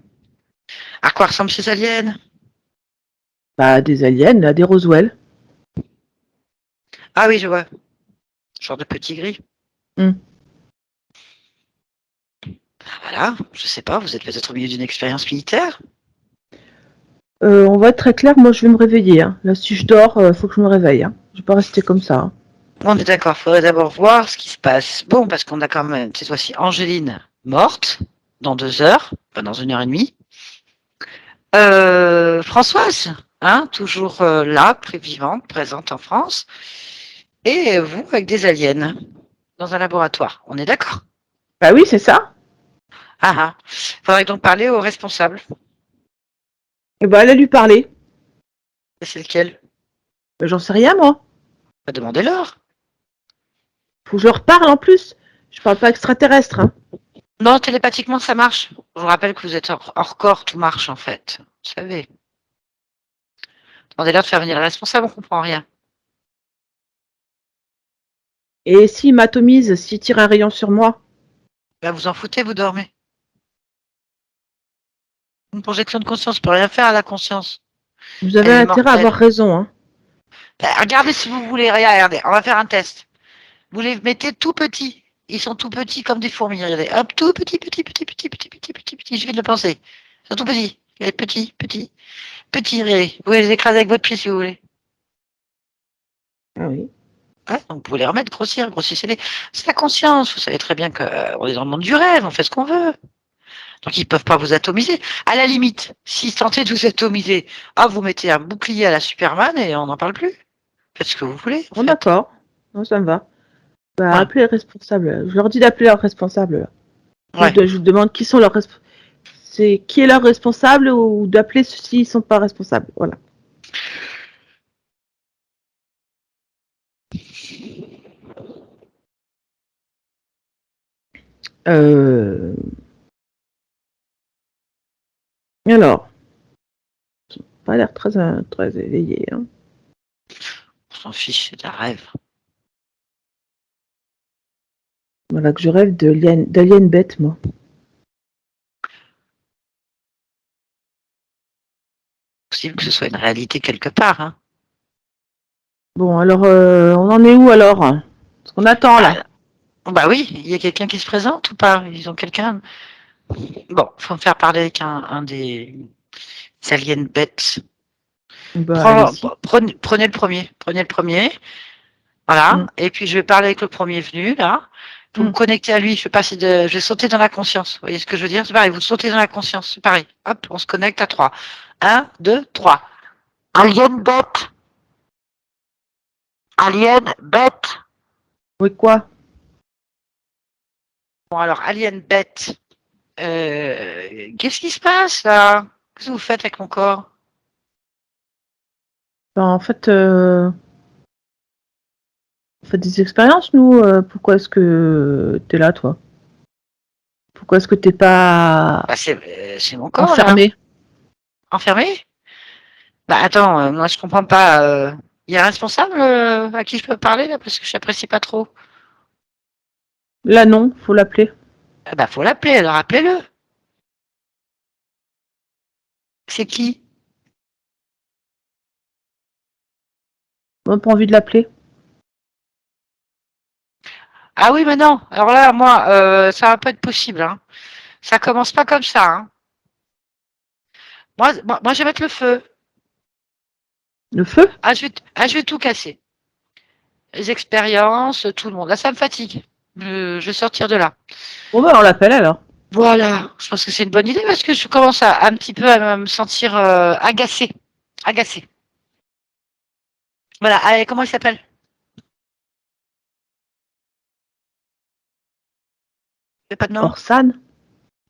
À quoi ressemblent ces aliens? Bah, des aliens, là, des Roswell. Ah oui, je vois. Genre de petit gris. Hmm. Ah, voilà, je sais pas, vous êtes peut-être au milieu d'une expérience militaire. On va être très clair, moi, je vais me réveiller. Hein. Là, si je dors, faut que je me réveille. Hein. Je vais pas rester comme ça. Hein. On est d'accord, faudrait d'abord voir ce qui se passe. Bon, parce qu'on a quand même, cette fois-ci, Angéline morte, dans 2 heures, enfin dans 1 heure et demie. Françoise, hein, toujours là, vivante, présente en France. Et vous, avec des aliens, dans un laboratoire. On est d'accord? Bah oui, c'est ça. Ah ah. Faudrait donc parler au responsable. Et bah, allez lui parler. Et c'est lequel? Bah, j'en sais rien, moi. Bah, demandez-leur. Faut que je leur parle en plus. Je parle pas extraterrestre. Hein. Non, télépathiquement, ça marche. Je vous rappelle que vous êtes hors corps, tout marche en fait. Vous savez. Demandez-leur de faire venir le responsable, on comprend rien. Et s'il m'atomise, s'il tire un rayon sur moi? Là, vous en foutez, vous dormez. Une projection de conscience, on peut rien faire à la conscience. Vous avez Elle est intérêt à mortelle. avoir raison. Hein. Bah, regardez si vous voulez, regardez, on va faire un test. Vous les mettez tout petits. Ils sont tout petits comme des fourmis, regardez. Hop, tout petit, petit, petit, petit, petit, petit, petit, petit, je viens de le penser. C'est tout petit. Il est petit, petit, petit. Regardez. Vous pouvez les écraser avec votre pied si vous voulez. Ah oui. Ouais, donc vous pouvez les remettre, grossir, grossissez-les. C'est la conscience. Vous savez très bien qu'on est dans le monde du rêve, on fait ce qu'on veut. Donc ils ne peuvent pas vous atomiser. À la limite, s'ils tentaient de vous atomiser, vous mettez un bouclier à la Superman et on n'en parle plus. Faites ce que vous voulez, en Bon, fait. d'accord. Non, ça me va. Bah, Voilà. appelez les responsables. Je leur dis d'appeler leurs responsables. Là. Ouais. Je demande qui sont leurs c'est qui est leur responsable ou d'appeler ceux-ci, ils sont pas responsables. Voilà. Euh... Alors, pas l'air très éveillé. Hein. On s'en fiche, c'est un rêve. Voilà que je rêve d'aliens bêtes, moi. Possible que ce soit une réalité quelque part. Hein. Bon, alors, on en est où alors? Ce qu'on attend là. Bah oui, il y a quelqu'un qui se présente ou pas? Ils ont quelqu'un. Bon, faut me faire parler avec un des aliens bêtes. Bah, allez-y. Prenez le premier. Prenez le premier. Voilà. Mm. Et puis je vais parler avec le premier venu, là. Vous me connectez à lui. Je vais sauter dans la conscience. Vous voyez ce que je veux dire? C'est pareil, vous sautez dans la conscience. C'est pareil. Hop, on se connecte à 3. 1, 2, 3. Alien bête. Alien bête. Oui, quoi? Bon, alors, alien bête. Qu'est-ce qui se passe, là? Qu'est-ce que vous faites avec mon corps? Ben, en fait, on fait des expériences, nous. Pourquoi est-ce que t'es là, toi? Pourquoi est-ce que t'es pas Bah, c'est mon corps, là. enfermé? Enfermé? Bah, attends, moi, je comprends pas. Il y a un responsable à qui je peux parler, là, parce que je n'apprécie pas trop. Là, non, faut l'appeler. Ah bah, faut l'appeler, alors appelez-le. C'est qui? On n'a pas envie de l'appeler. Ah oui, mais non. Alors là, moi, ça va pas être possible. Hein. Ça commence pas comme ça. Hein. Moi, je vais mettre le feu. Le feu? Je vais tout casser. Les expériences, tout le monde. Là, ça me fatigue. Je vais sortir de là. Bon, ben, on l'appelle alors. Voilà. Je pense que c'est une bonne idée parce que je commence un petit peu à me sentir agacée. Agacée. Voilà. Allez, comment il s'appelle? J'ai pas de nom. Orsan?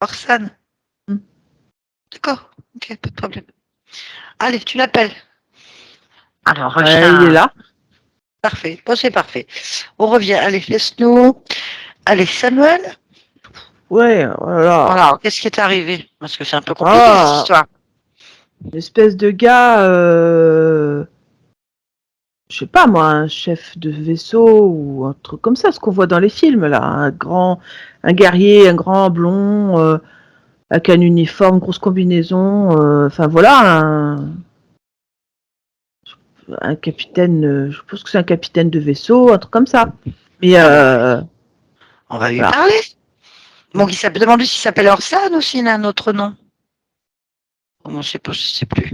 Orsan. Hmm. D'accord. Ok, pas de problème. Allez, tu l'appelles. Alors, Il est là. parfait. Bon, c'est parfait. On revient. Allez, laisse-nous. Allez, Samuel. Ouais, voilà. Voilà. Qu'est-ce qui est arrivé? Parce que c'est un peu compliqué, cette Ah, histoire. une espèce de gars, je sais pas moi, un chef de vaisseau ou un truc comme ça, ce qu'on voit dans les films là, un guerrier, un grand blond, avec un uniforme, grosse combinaison, enfin voilà, un capitaine, je pense que c'est un capitaine de vaisseau, un truc comme ça. Mais On va lui voilà, parler. Bon, il s'appelle, demande-lui s'il s'appelle Orsan ou s'il a un autre nom. Comment je sais pas, je sais plus.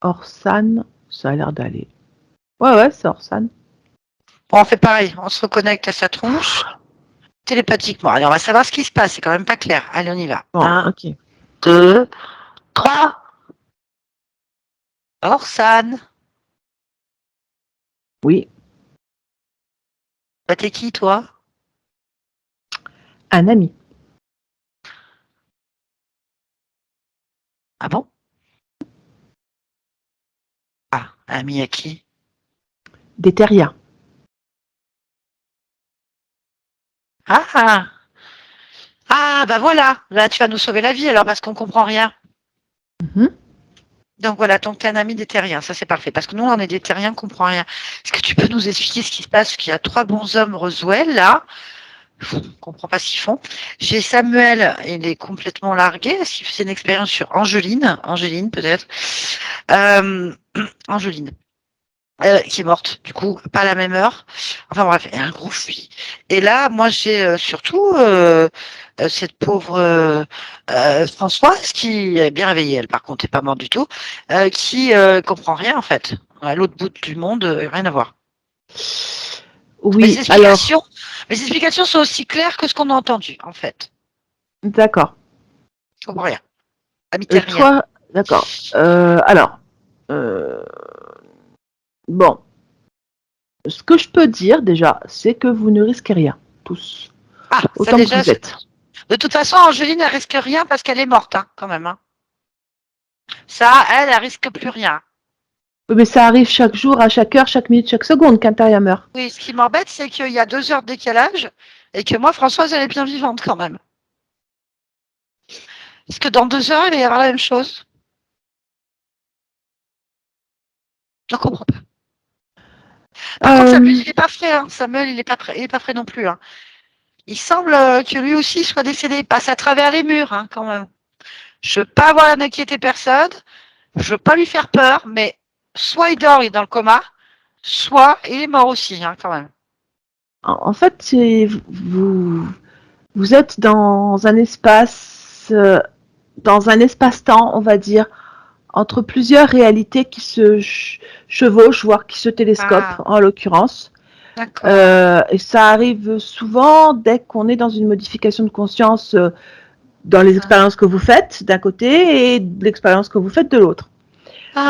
Orsan, ça a l'air d'aller. Ouais, c'est Orsan. Bon, on fait pareil. On se reconnecte à sa tronche télépathiquement. Allez, on va savoir ce qui se passe. C'est quand même pas clair. Allez, on y va. Bon, 1, ok. 2, 3. Orsan. Oui, Bah, t'es qui, toi? un ami. Ah bon? Ah, ami à qui? Des terriens. Ah! Bah voilà. Là, tu vas nous sauver la vie alors parce qu'on comprend rien. Mhm. Donc voilà, donc t'es un ami des terriens, ça c'est parfait. Parce que nous, on est des terriens, on comprend rien. Est-ce que tu peux nous expliquer ce qui se passe? Parce qu'il y a 3 bons hommes Roswell, là. On ne comprend pas ce qu'ils font. J'ai Samuel, il est complètement largué. Est-ce qu'il faisait une expérience sur Angeline? Angeline, peut-être. Euh, Angeline. qui est morte, du coup, pas à la même heure. Enfin bref, et un gros fusil. Et là, moi, j'ai surtout cette pauvre Françoise qui est bien réveillée, elle, par contre, n'est pas morte du tout, qui comprend rien, en fait. À l'autre bout du monde, rien à voir. Mes Oui, alors, explications, mes explications sont aussi claires que ce qu'on a entendu, en fait. d'accord. Je comprends rien. Habitez rien. Toi, d'accord. Euh, bon, ce que je peux dire déjà, c'est que vous ne risquez rien, tous, Ah, ça autant que déjà, vous êtes. de toute façon, Angeline, elle risque rien parce qu'elle est morte, hein, quand même. Hein. Ça, elle risque plus rien. Oui, mais ça arrive chaque jour, à chaque heure, chaque minute, chaque seconde qu'un terrien meurt. Oui, ce qui m'embête, c'est qu'il y a 2 heures de décalage et que moi, Françoise, elle est bien vivante quand même. Est-ce que dans 2 heures, il va y avoir la même chose? Je ne comprends pas. Par contre, Samuel, Euh, il n'est pas frais. Hein. Samuel, il n'est pas prêt, il est pas frais non plus. Hein. Il semble que lui aussi soit décédé. Il passe à travers les murs, hein, quand même. Je ne veux pas avoir à n'inquiéter personne. Je ne veux pas lui faire peur, mais soit il dort, il est dans le coma, soit il est mort aussi, hein, quand même. en fait, vous, vous êtes dans un espace-temps, on va dire, entre plusieurs réalités qui se chevauchent, voire qui se télescopent, Ah, en l'occurrence. d'accord. Et ça arrive souvent dès qu'on est dans une modification de conscience dans les Ah, expériences que vous faites d'un côté et l'expérience que vous faites de l'autre.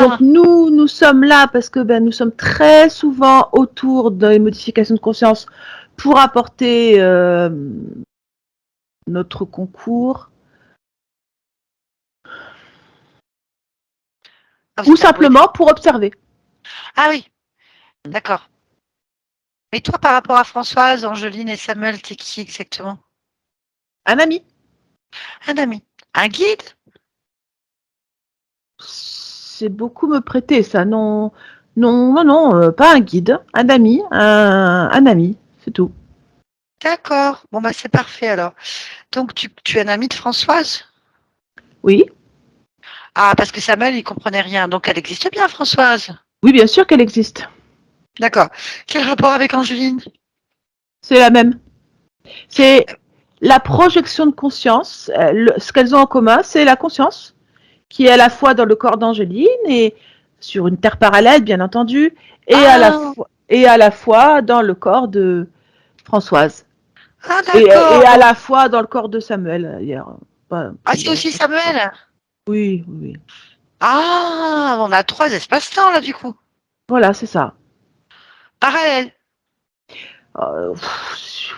Donc ah, nous sommes là parce que nous sommes très souvent autour des modifications de conscience pour apporter notre concours ah, ou oui. simplement pour observer. Ah oui, d'accord. Mais toi, par rapport à Françoise, Angeline et Samuel, t'es qui exactement? Un ami, Un ami. Un guide? c'est beaucoup me prêter ça. Non, non, non, non, pas un guide, un ami, un ami, c'est tout. D'accord. Bon, bah, c'est parfait alors. Donc, tu es un ami de Françoise? Oui, Ah, parce que Samuel, il comprenait rien. Donc, elle existe bien, Françoise. oui, bien sûr qu'elle existe. D'accord. Quel rapport avec Angeline? C'est la même. C'est la projection de conscience. Ce qu'elles ont en commun, c'est la conscience qui est à la fois dans le corps d'Angéline et sur une terre parallèle, bien entendu, Ah, et à la fois dans le corps de Françoise ah et d'accord. à Donc, la fois dans le corps de Samuel. ah, c'est aussi Samuel. Oui, oui. Ah, on a 3 espaces-temps, là, du coup. Voilà, c'est ça. Parallèle.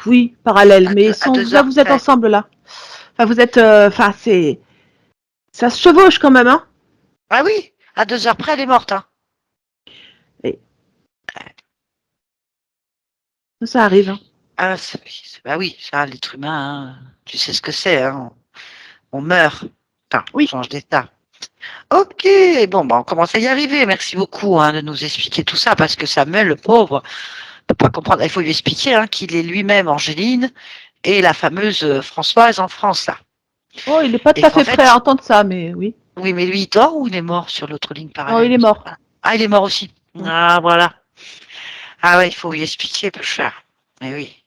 Oui, parallèle, mais À deux là heures vous êtes près. ensemble là. Enfin, vous êtes, enfin, ça se chevauche quand même, hein. Ah oui, à 2 heures près, elle est morte. Hein. Et ça arrive. Hein. Ah, bah oui, ça, l'être humain, hein, tu sais ce que c'est. Hein. On meurt. Enfin, on Oui. change d'état. Ok, bon, bah, on commence à y arriver. Merci beaucoup hein, de nous expliquer tout ça, parce que Samuel, le pauvre, ne peut pas comprendre. Il faut lui expliquer hein, qu'il est lui-même Angéline et la fameuse Françoise en France. Là. Oh, il n'est pas Et tout à qu'en fait prêt à fait, entendre ça, mais oui. oui, mais lui, il dort ou il est mort sur l'autre ligne Non, il parallèle? est mort. Ah, il est mort aussi. Mm. Ah, voilà. Ah ouais, il faut lui expliquer, peu cher. Mais oui.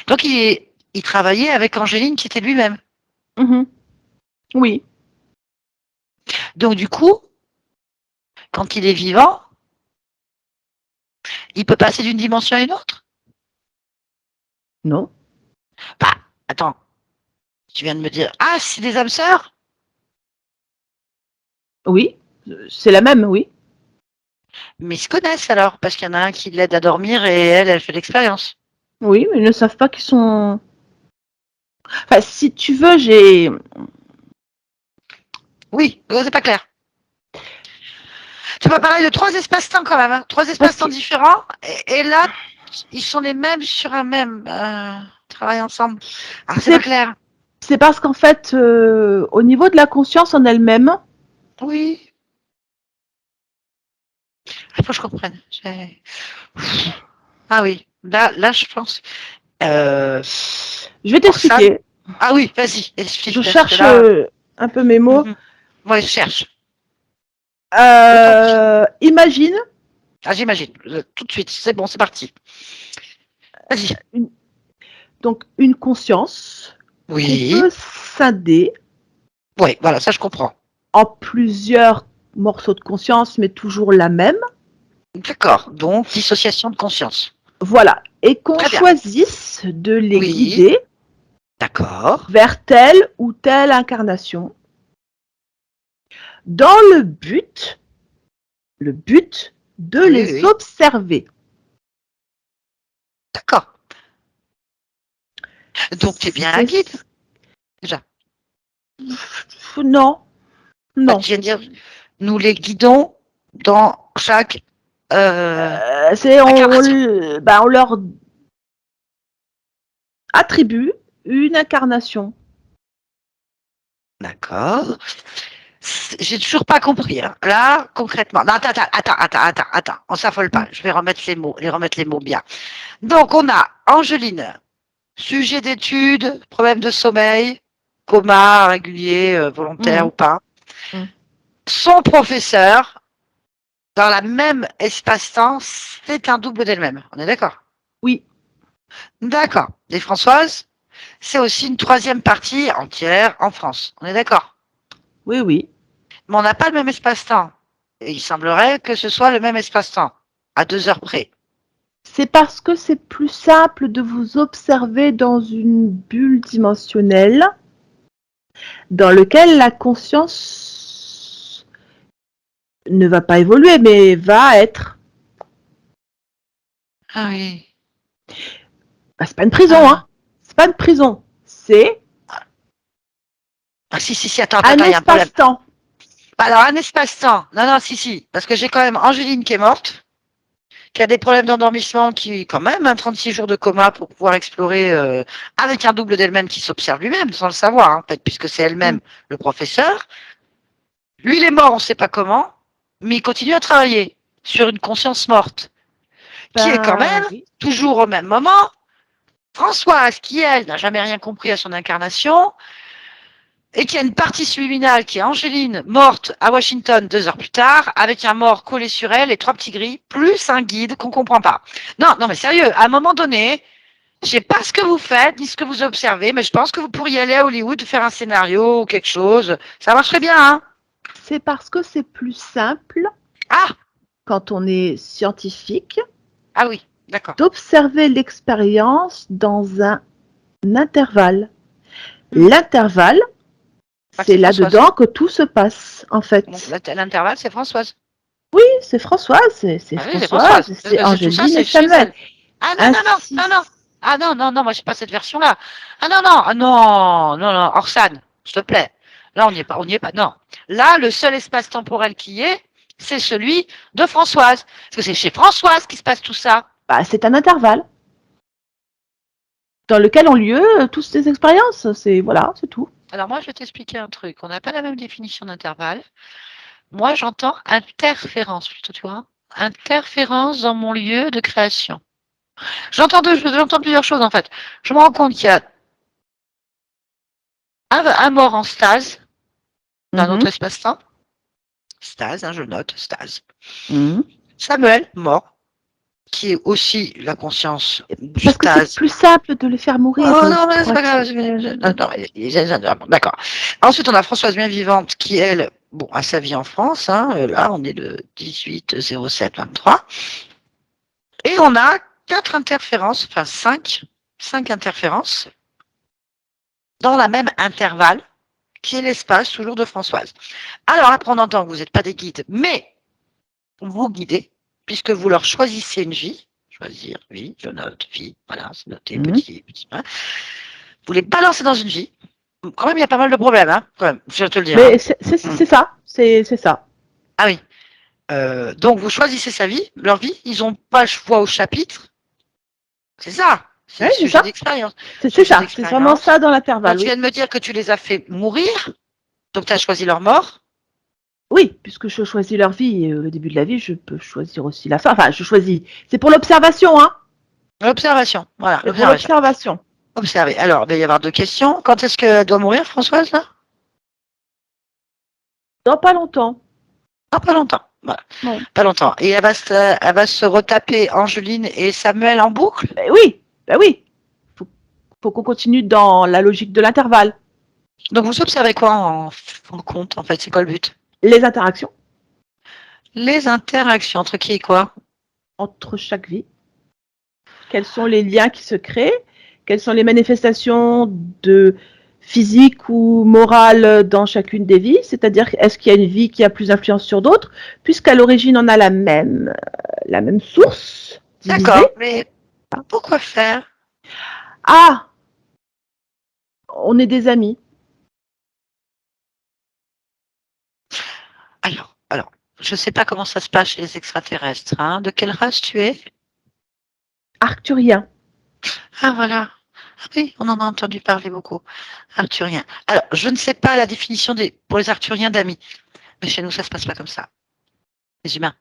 Donc, il travaillait avec Angéline qui était lui-même. Mhm. Oui. Donc, du coup, quand il est vivant, il peut passer d'une dimension à une autre? Non. Bah, attends, tu viens de me dire, ah, c'est des âmes sœurs? Oui. C'est la même, oui. Mais ils se connaissent alors, parce qu'il y en a un qui l'aide à dormir et elle fait l'expérience. Oui, mais ils ne savent pas qu'ils sont. Enfin, si tu veux, j'ai. Oui, c'est pas clair. Tu m'as parlé de 3 espaces-temps quand même, hein, 3 espaces-temps Parce différents, et là, ils sont les mêmes sur un même travail ensemble. Ah, c'est pas c'est clair. c'est parce qu'en fait, au niveau de la conscience en elle-même, Oui, il faut que je comprenne. Ah oui, là, je pense. Euh, je vais Orsan. t'expliquer. Ah oui, vas-y, Je explique, parce que cherche là, un peu mes mots. ouais, je cherche. Le temps qui. Imagine Ah, j'imagine. Tout de suite. C'est bon, c'est parti. Vas-y. Donc, une conscience qu'on Oui. peut scinder Oui, voilà, ça je comprends. en plusieurs morceaux de conscience, mais toujours la même. D'accord. Donc, dissociation de conscience. Voilà. Et qu'on Très bien. choisisse de les Oui. guider D'accord. vers telle ou telle incarnation dans le but de Oui, oui, les oui. observer. D'accord. Donc, tu es bien un C'est guide, déjà. non, Bah, non. tu viens de dire, nous les guidons dans chaque C'est incarnation. on leur attribue une incarnation. D'accord. J'ai toujours pas compris, hein. Là, concrètement. Non, attends. On s'affole pas. Je vais remettre les mots bien. Donc, on a Angeline, sujet d'étude, problème de sommeil, coma régulier, volontaire Mmh. ou pas. Mmh. Son professeur, dans la même espace-temps, c'est un double d'elle-même. On est d'accord? Oui, D'accord. Et Françoise, c'est aussi une troisième partie entière en France. On est d'accord? oui, oui. Mais on n'a pas le même espace-temps. Et il semblerait que ce soit le même espace-temps, à 2 heures près. C'est parce que c'est plus simple de vous observer dans une bulle dimensionnelle dans laquelle la conscience ne va pas évoluer, mais va être. Ah oui. Bah, c'est pas une prison, hein. Ah, C'est pas une prison. C'est ah si, attends, un il y a un problème. espace-temps. Alors, un espace-temps. Non, si. Parce que j'ai quand même Angéline qui est morte, qui a des problèmes d'endormissement, qui, quand même, 36 jours de coma pour pouvoir explorer avec un double d'elle-même qui s'observe lui-même, sans le savoir, hein, peut-être, puisque c'est Mm. elle-même le professeur. Lui, il est mort, on ne sait pas comment, mais il continue à travailler sur une conscience morte, qui est quand Ben même, oui. toujours au même moment, Françoise, qui, elle, n'a jamais rien compris à son incarnation, et qui a une partie subliminale qui est Angéline, morte à Washington 2 heures plus tard, avec un mort collé sur elle et 3 petits gris, plus un guide qu'on comprend pas. Non, mais sérieux, à un moment donné, je sais pas ce que vous faites, ni ce que vous observez, mais je pense que vous pourriez aller à Hollywood faire un scénario ou quelque chose. Ça marcherait bien, hein? C'est parce que c'est plus simple Ah, quand on est scientifique ah oui, d'accord. d'observer l'expérience dans un intervalle. Hmm. L'intervalle, Bah, c'est c'est Françoise. là-dedans que tout se passe, en Donc fait. l'intervalle, c'est Françoise. Oui, c'est Françoise, c'est Ah oui, c'est Françoise. Françoise, Parce c'est que c'est tout ça, Angéline et c'est chez Samuel. elle. Ah Ainsi, non. Ah non, moi j'ai pas cette version-là. Non, Orsan, s'il te plaît. Là, on n'y est pas, non. Là, le seul espace temporel qui y est, c'est celui de Françoise. Parce que c'est chez Françoise qu'il se passe tout ça. bah, c'est un intervalle dans lequel ont lieu toutes ces expériences. C'est voilà, c'est tout. Alors moi, je vais t'expliquer un truc. On n'a pas la même définition d'intervalle. Moi, j'entends interférence plutôt, tu vois. Interférence dans mon lieu de création. J'entends plusieurs choses en fait. Je me rends compte qu'il y a un mort en stase d'un autre Mhm. espace-temps. Stase, hein, je note, stase. Mhm. Samuel, mort, qui est aussi la conscience du Parce que c'est stase. plus simple de les faire mourir Oh non, mais c'est pour pas être. grave. D'accord. Ensuite, on a Françoise bien vivante qui, elle, bon, a sa vie en France. Hein, là, on est le 18-07-23. Et on a 4 interférences, enfin 5 interférences dans la même intervalle qui est l'espace toujours de Françoise. Alors après, on entend que vous n'êtes pas des guides, mais vous guidez, puisque vous leur choisissez une vie. Choisir vie, je note vie, voilà, c'est noté, Mhm. petit. Hein. Vous les balancez dans une vie. Quand même, il y a pas mal de problèmes, hein, quand même, je vais te le dire. Mais Hein. c'est ça, c'est ça. Ah oui. Donc vous choisissez sa vie, leur vie, ils n'ont pas le choix au chapitre. C'est ça. C'est Oui, le c'est sujet ça. d'expérience. C'est Sujet ça. C'est vraiment d'expérience. ça dans Donc l'intervalle, tu oui. viens de me dire que tu les as fait mourir, donc tu as choisi leur mort. Oui, puisque je choisis leur vie, le début de la vie, je peux choisir aussi la fin. Enfin, je choisis. C'est pour l'observation, hein. L'observation, voilà, C'est pour l'observation. l'observation. Observer. Alors, il va y avoir 2 questions. Quand est-ce qu'elle doit mourir, Françoise, là? Dans pas longtemps. Ah, pas longtemps. Voilà. Non. Pas longtemps. Et elle va se retaper Angeline et Samuel en boucle. Ben oui. Faut qu'on continue dans la logique de l'intervalle. Donc vous observez quoi en compte, en fait? C'est quoi le but? Les interactions Les interactions entre qui et quoi? entre chaque vie. Quels sont les liens qui se créent? Quelles sont les manifestations de physique ou morale dans chacune des vies? C'est-à-dire, est-ce qu'il y a une vie qui a plus d'influence sur d'autres? Puisqu'à l'origine, on a la même source divisée. D'accord, mais pourquoi faire? Ah, on est des amis. Alors, je ne sais pas comment ça se passe chez les extraterrestres, hein. De quelle race tu es? Arthurien. Ah voilà. Ah oui, on en a entendu parler beaucoup. Arthurien. Alors, je ne sais pas la définition pour les Arthuriens d'amis, mais chez nous, ça se passe pas comme ça. Les humains.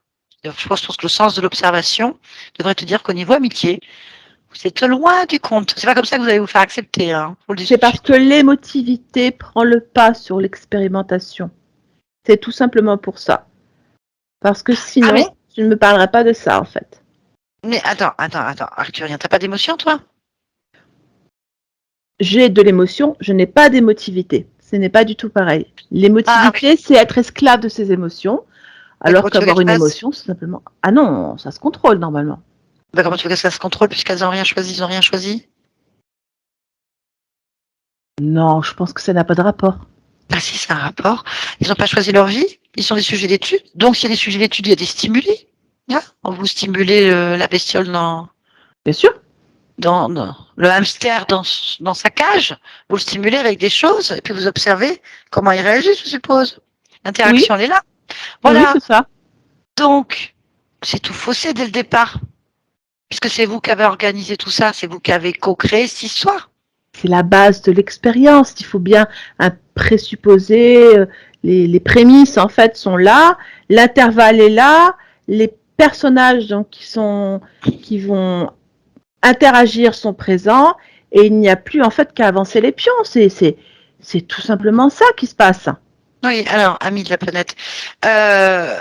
Je pense que le sens de l'observation devrait te dire qu'au niveau amitié, vous êtes loin du compte. C'est pas comme ça que vous allez vous faire accepter, hein. Faut le dire C'est tout de parce suite. que l'émotivité prend le pas sur l'expérimentation. C'est tout simplement pour ça. Parce que Ah sinon, je ne me parlerai pas de ça, en fait. mais attends, Arthurien, t'as pas d'émotion, toi? J'ai de l'émotion, je n'ai pas d'émotivité. Ce n'est pas du tout pareil. Ah oui. L'émotivité, c'est être esclave de ses émotions, Mais alors comment tu veux qu'avoir qu'elles une fassent? émotion, c'est simplement... Ah non, ça se contrôle normalement. Bah, comment tu veux que ça se contrôle puisqu'elles n'ont rien choisi, ils n'ont rien choisi? Non, je pense que ça n'a pas de rapport. Ah si, c'est un rapport. Ils n'ont pas choisi leur vie, ils sont des sujets d'étude. Donc, s'il y a des sujets d'étude, il y a des stimuli. Hein, vous stimulez la bestiole Bien sûr. dans le hamster dans sa cage. Vous le stimulez avec des choses et puis vous observez comment il réagit, je suppose. Oui, L'interaction, elle est là. oui, Voilà. c'est ça. Donc, c'est tout faussé dès le départ. Puisque c'est vous qui avez organisé tout ça, c'est vous qui avez co-créé cette histoire. C'est la base de l'expérience. Il faut bien un présupposé. Les prémices, en fait, sont là. L'intervalle est là. Les personnages donc, qui vont interagir sont présents. Et il n'y a plus, en fait, qu'à avancer les pions. C'est tout simplement ça qui se passe. Oui, alors, amis de la planète, euh,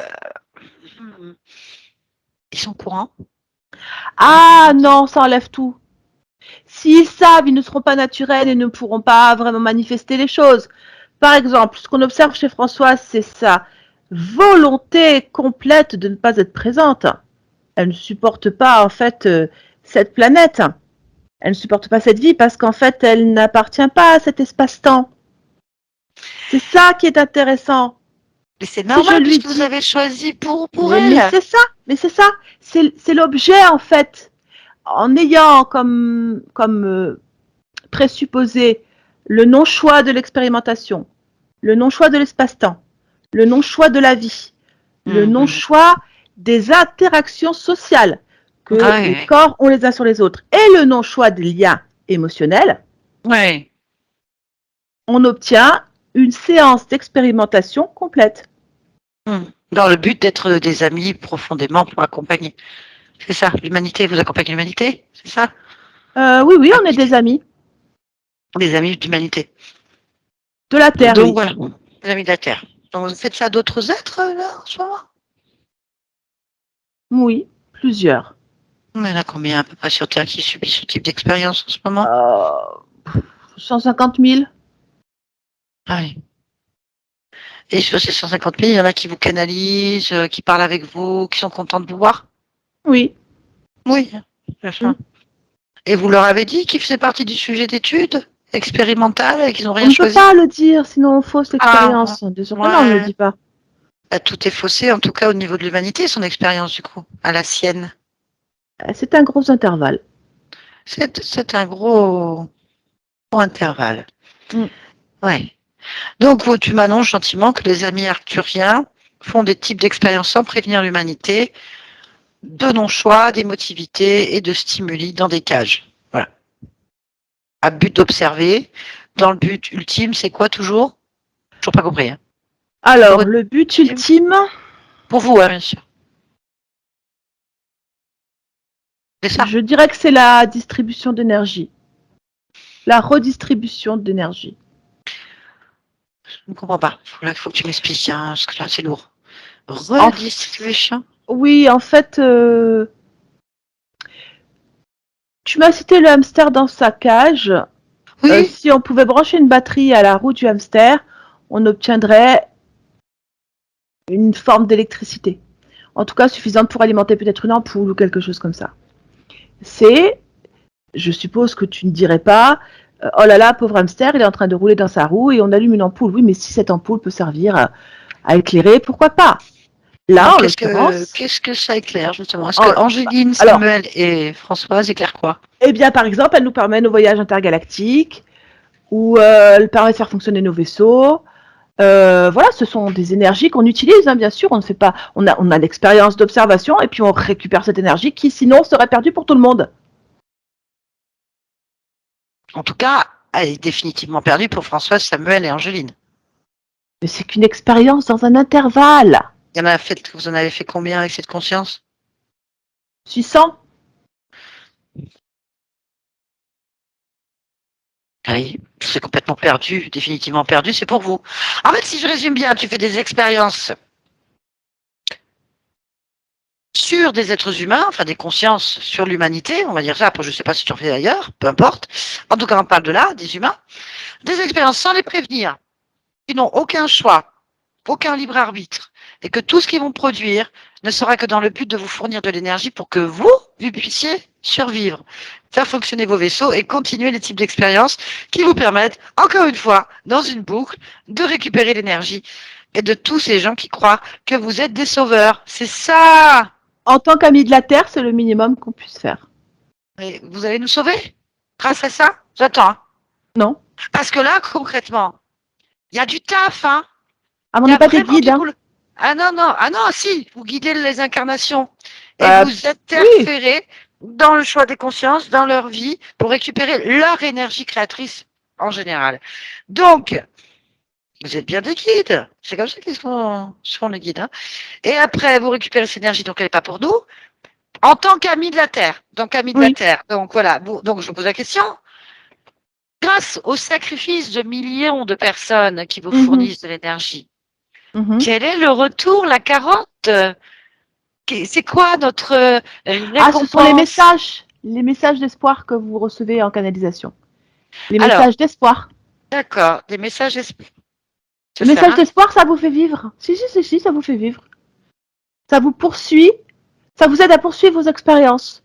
ils sont courants. Ah non, ça enlève tout. S'ils savent, ils ne seront pas naturels et ne pourront pas vraiment manifester les choses. Par exemple, ce qu'on observe chez Françoise, c'est sa volonté complète de ne pas être présente. Elle ne supporte pas, en fait, cette planète. Elle ne supporte pas cette vie parce qu'en fait, elle n'appartient pas à cet espace-temps. C'est ça qui est intéressant. Mais c'est Si je normal lui puisque vous dis, avez choisi pour mais elle. c'est ça, c'est l'objet en fait. En ayant comme présupposé le non-choix de l'expérimentation, le non-choix de l'espace-temps, le non-choix de la vie, le Mhm. non-choix des interactions sociales que Ah les oui, corps ont les uns sur les autres et le non-choix des liens émotionnels, oui. on obtient une séance d'expérimentation complète. Mhm. Dans le but d'être des amis profondément pour accompagner. C'est ça, l'humanité, vous accompagnez l'humanité, c'est ça? Oui, oui, Ah, on est des amis. des amis d'humanité. De la Terre, Donc oui. voilà, des amis de la Terre. Donc vous faites ça à d'autres êtres là en ce moment? Oui, plusieurs. On en a combien à peu près sur Terre qui subissent ce type d'expérience en ce moment? Euh, 150 000. Ah oui. Et sur ces 150 000, il y en a qui vous canalisent, qui parlent avec vous, qui sont contents de vous voir? Oui. Oui, c'est ça. Et vous leur avez dit qu'ils faisaient partie du sujet d'étude expérimental et qu'ils n'ont On rien ne peut choisi? pas le dire, sinon on fausse Ah, l'expérience. Bien sûr que non, on ne le ouais. dit pas. Bah, tout est faussé, en tout cas au niveau de l'humanité, son expérience du coup, à la sienne. C'est un gros intervalle. C'est un gros intervalle. Mm. Ouais. Donc tu m'annonces gentiment que les amis arcturiens font des types d'expériences sans prévenir l'humanité, de non-choix, d'émotivité et de stimuli dans des cages. Voilà. À but d'observer. Dans le but ultime, c'est quoi toujours? Toujours pas compris. Hein. Le Alors, but le but ultime ultime, pour vous, hein, bien sûr. C'est ça. je dirais que c'est la distribution d'énergie, la redistribution d'énergie. Je ne comprends pas. Il faut que tu m'expliques, hein, parce que là, c'est lourd. Redistribution. Oui, en fait, tu m'as cité le hamster dans sa cage. Oui. Si on pouvait brancher une batterie à la roue du hamster, on obtiendrait une forme d'électricité. En tout cas, suffisante pour alimenter peut-être une ampoule ou quelque chose comme ça. C'est, je suppose que tu ne dirais pas, oh là là, pauvre hamster, il est en train de rouler dans sa roue et on allume une ampoule. Oui, mais si cette ampoule peut servir à éclairer, pourquoi pas? Là, Alors, en l'occurrence, qu'est-ce que ça éclaire, justement? Est-ce que en- Angéline, alors, Samuel et Françoise éclairent quoi? eh bien, par exemple, elle nous permet nos voyages intergalactiques, ou elle permet de faire fonctionner nos vaisseaux. Voilà, ce sont des énergies qu'on utilise, hein, bien sûr. On ne fait pas, on a l'expérience d'observation et puis on récupère cette énergie qui, sinon, serait perdue pour tout le monde. En tout cas, elle est définitivement perdue pour Françoise, Samuel et Angéline. Mais c'est qu'une expérience dans un intervalle. Vous en avez fait combien avec cette conscience? 600. Oui, c'est complètement perdu, définitivement perdu, c'est pour vous. En fait, si je résume bien, tu fais des expériences sur des êtres humains, enfin des consciences sur l'humanité, on va dire ça, après je ne sais pas si tu en fais ailleurs, peu importe. En tout cas, on parle de là, des humains. Des expériences sans les prévenir, qui n'ont aucun choix, aucun libre arbitre, et que tout ce qu'ils vont produire ne sera que dans le but de vous fournir de l'énergie pour que vous puissiez survivre, faire fonctionner vos vaisseaux et continuer les types d'expériences qui vous permettent, encore une fois, dans une boucle, de récupérer l'énergie et de tous ces gens qui croient que vous êtes des sauveurs. C'est ça! En tant qu'ami de la Terre, c'est le minimum qu'on puisse faire. Et vous allez nous sauver grâce à ça? J'attends. Hein. Non. Parce que là, concrètement, il y a du taf, hein. Ah, mais on Il y n'est a pas des vraiment guides, du hein. boulot. Ah non, si, vous guidez les incarnations et Euh, vous oui. interférez dans le choix des consciences, dans leur vie, pour récupérer leur énergie créatrice en général. Donc, vous êtes bien des guides. C'est comme ça qu'ils sont les guides. Hein. Et après, vous récupérez cette énergie, donc elle n'est pas pour nous, en tant qu'amis de la Terre. Donc, amis de la Oui. Terre. Donc, voilà. Donc, je vous pose la question. Grâce au sacrifice de millions de personnes qui vous Mhm. fournissent de l'énergie, Mhm. quel est le retour, la carotte? C'est quoi notre Ah, ce sont récompense? les messages d'espoir que vous recevez en canalisation. Les Alors, messages d'espoir. d'accord, des messages, Le c'est ça, message hein? d'espoir, ça vous fait vivre. Si, ça vous fait vivre. Ça vous poursuit, ça vous aide à poursuivre vos expériences.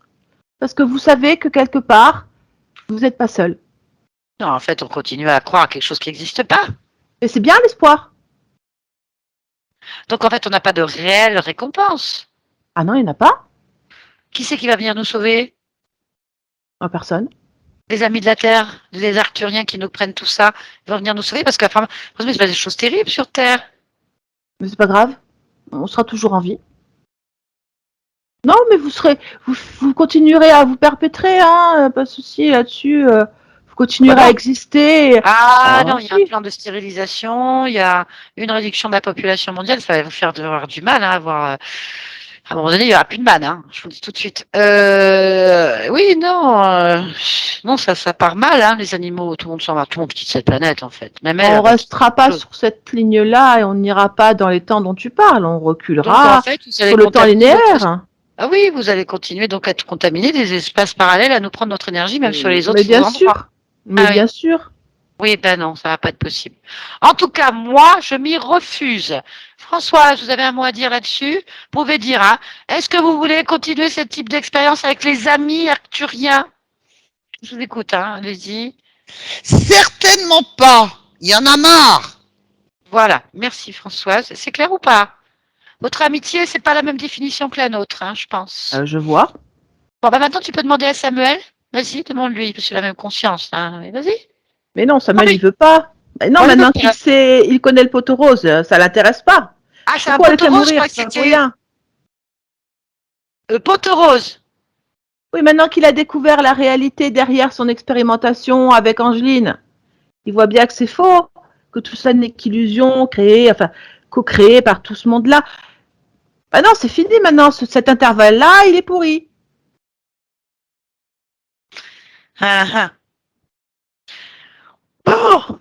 Parce que vous savez que quelque part, vous n'êtes pas seul. Non, en fait, on continue à croire à quelque chose qui n'existe pas. Et c'est bien l'espoir. Donc, en fait, on n'a pas de réelle récompense. Ah non, il n'y en a pas. Qui c'est qui va venir nous sauver? En personne. Les amis de la Terre, les Arthuriens qui nous prennent tout ça, ils vont venir nous sauver parce qu'après, il se passe des choses terribles sur Terre. Mais c'est pas grave. On sera toujours en vie. Non, mais vous continuerez à vous perpétrer, hein. Pas de souci là-dessus. Vous Bah continuerez à non. exister. Ah non, il y a un Si. plan de stérilisation, il y a une réduction de la population mondiale, ça va vous faire avoir du mal à avoir à un moment donné, il n'y aura plus de ban, hein, je vous le dis tout de suite. Oui, non, non, ça part mal, hein, les animaux, tout le monde s'en va, tout le monde quitte cette planète, en fait. Même elle On va quitter restera pas quelque chose. sur cette ligne-là et on n'ira pas dans les temps dont tu parles. On Donc, en reculera fait, vous allez sur le temps contaminer votre... linéaire. Ah oui, vous allez continuer donc à être contaminé des espaces parallèles, à nous prendre notre énergie, même sur les Mais autres bien endroits. sûr. Mais Ah oui. bien sûr. Oui, ben non, ça va pas être possible. En tout cas, moi, je m'y refuse. Françoise, vous avez un mot à dire là-dessus? Vous pouvez dire, hein, est-ce que vous voulez continuer ce type d'expérience avec les amis arcturiens? Je vous écoute, hein, allez-y. Certainement pas. Il y en a marre. Voilà, merci Françoise. C'est clair ou pas? Votre amitié, c'est pas la même définition que la nôtre, hein, je pense. Je vois. Bon, bah maintenant, tu peux demander à Samuel. Vas-y, demande-lui, parce qu'il a la même conscience. Hein. Vas-y. Mais non, Ah Samuel, il oui, veut pas. Mais non, bon, maintenant qu'il sait, il connaît le poteau rose, ça l'intéresse pas. ah, c'est un Pourquoi le poteau fait rose, je mourir crois que pour c'était rien? poteau rose. Oui, maintenant qu'il a découvert la réalité derrière son expérimentation avec Angeline, il voit bien que c'est faux, que tout ça n'est qu'illusion créée, enfin, co-créée par tout ce monde-là. Ah non, c'est fini maintenant, cet intervalle-là, il est pourri. Ah, ah. Bon,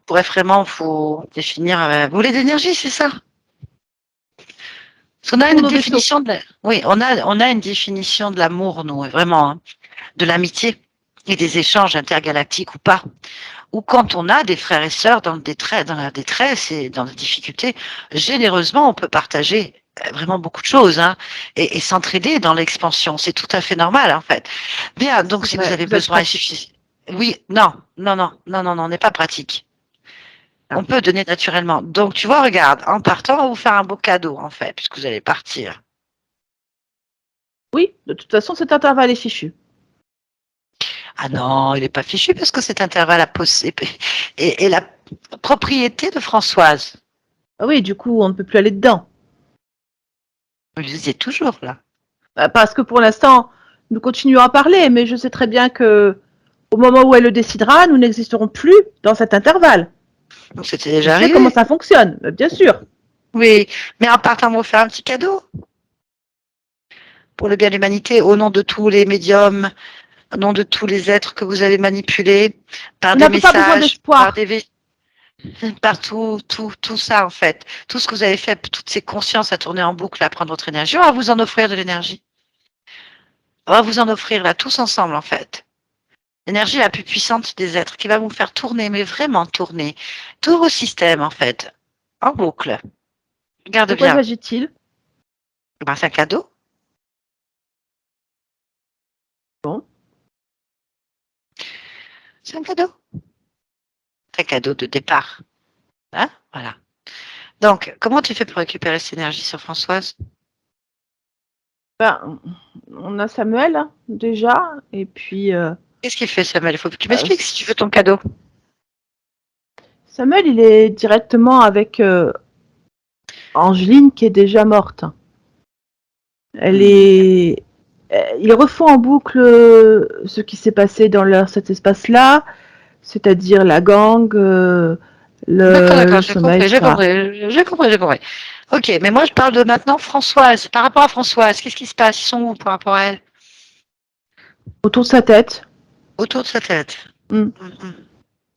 pour vraiment, il faut définir. Vous voulez d'énergie, c'est ça? Parce qu'on a pour une nos vaisseaux. définition oui, on a une définition de l'amour, nous, vraiment, hein, de l'amitié et des échanges intergalactiques ou pas. Ou quand on a des frères et sœurs dans la détresse et dans la difficulté, généreusement, on peut partager vraiment beaucoup de choses, hein, et s'entraider dans l'expansion. C'est tout à fait normal, en fait. Bien, donc si vous Ouais, avez vous êtes besoin, pratique. oui, non, on n'est pas pratique. Ah. On peut donner naturellement. Donc, tu vois, regarde, en partant, on va vous faire un beau cadeau, en fait, puisque vous allez partir. Oui, de toute façon, cet intervalle est fichu. Ah non, il n'est pas fichu parce que cet intervalle est la propriété de Françoise. Ah oui, du coup, on ne peut plus aller dedans. Vous le disiez toujours, là. Parce que pour l'instant, nous continuons à parler, mais je sais très bien que au moment où elle le décidera, nous n'existerons plus dans cet intervalle. Donc, c'était Je déjà sais comment arrivé. ça fonctionne, bien sûr. Oui, mais en partant, on va vous faire un petit cadeau pour le bien de l'humanité, au nom de tous les médiums, au nom de tous les êtres que vous avez manipulés, par On des n'avait pas besoin messages, par d'espoir. par tout ça, en fait. Tout ce que vous avez fait, toutes ces consciences à tourner en boucle, à prendre votre énergie, on va vous en offrir de l'énergie. On va vous en offrir, là, tous ensemble, en fait. L'énergie la plus puissante des êtres qui va vous faire tourner, mais vraiment tourner, tous vos systèmes, en fait, en boucle. Regarde De quoi bien. s'agit-il? Ben, c'est un cadeau. Bon. C'est un cadeau. C'est un cadeau de départ. Hein, voilà. Donc, comment tu fais pour récupérer cette énergie sur Françoise? Ben, on a Samuel, hein, déjà, et puis Qu'est-ce qu'il fait, Samuel? Il faut que tu euh, m'expliques si tu veux ton cadeau. Samuel, il est directement avec Angeline qui est déjà morte. Elle est, il refont en boucle ce qui s'est passé dans cet espace-là, c'est-à-dire la gang, D'accord, le j'ai sommeil, compris, etc. j'ai compris. Ok, mais moi je parle de maintenant Françoise. Par rapport à Françoise, qu'est-ce qui se passe? Ils sont où par rapport à elle? Autour de sa tête, Autour de sa tête. hmm, Mhm.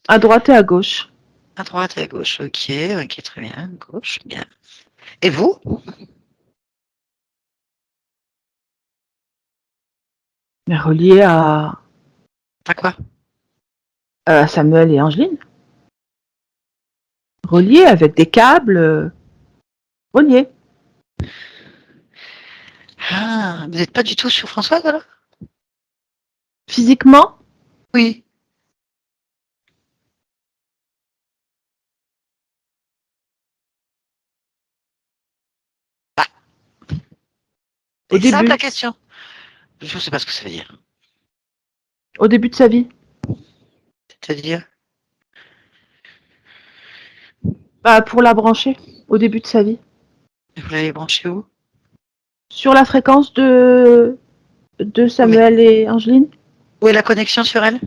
à droite et à gauche. À droite et à gauche. Ok, ok, très bien. Gauche, bien. Et vous? Mais relié À quoi? à Samuel et Angeline. Relié avec des câbles, reliés. Ah, vous n'êtes pas du tout sur Françoise alors? Physiquement, Oui. au C'est simple la début, question. Je ne sais pas ce que ça veut dire. au début de sa vie. C'est-à-dire? Bah, pour la brancher, au début de sa vie. Vous l'avez branché où? Sur la fréquence de Oui, mais Samuel et Angeline, où est la connexion sur elle?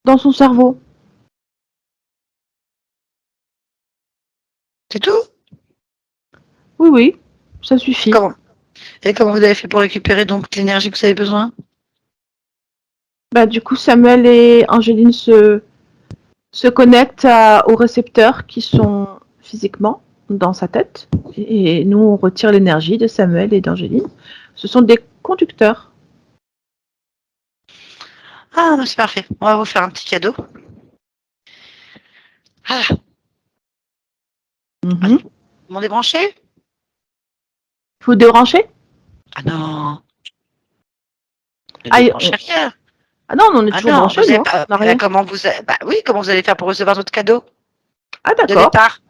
dans son cerveau. C'est tout? Oui, oui, ça suffit. Comment? Et comment vous avez fait pour récupérer donc l'énergie que vous avez besoin? Bah, du coup, Samuel et Angeline se connectent aux récepteurs qui sont physiquement dans sa tête. Et nous, on retire l'énergie de Samuel et d'Angeline. Ce sont des conducteurs. Ah, bah, c'est parfait. On va vous faire un petit cadeau. Ah, Mhm. on est branché? Faut débrancher. Ah non, ne Ah, débranchez rien. non, on est Ah toujours non, branchés, vous avez nous. Hein. pas. On n'a Bah, rien. bah oui, comment vous allez faire pour recevoir votre cadeau Ah, de d'accord. départ?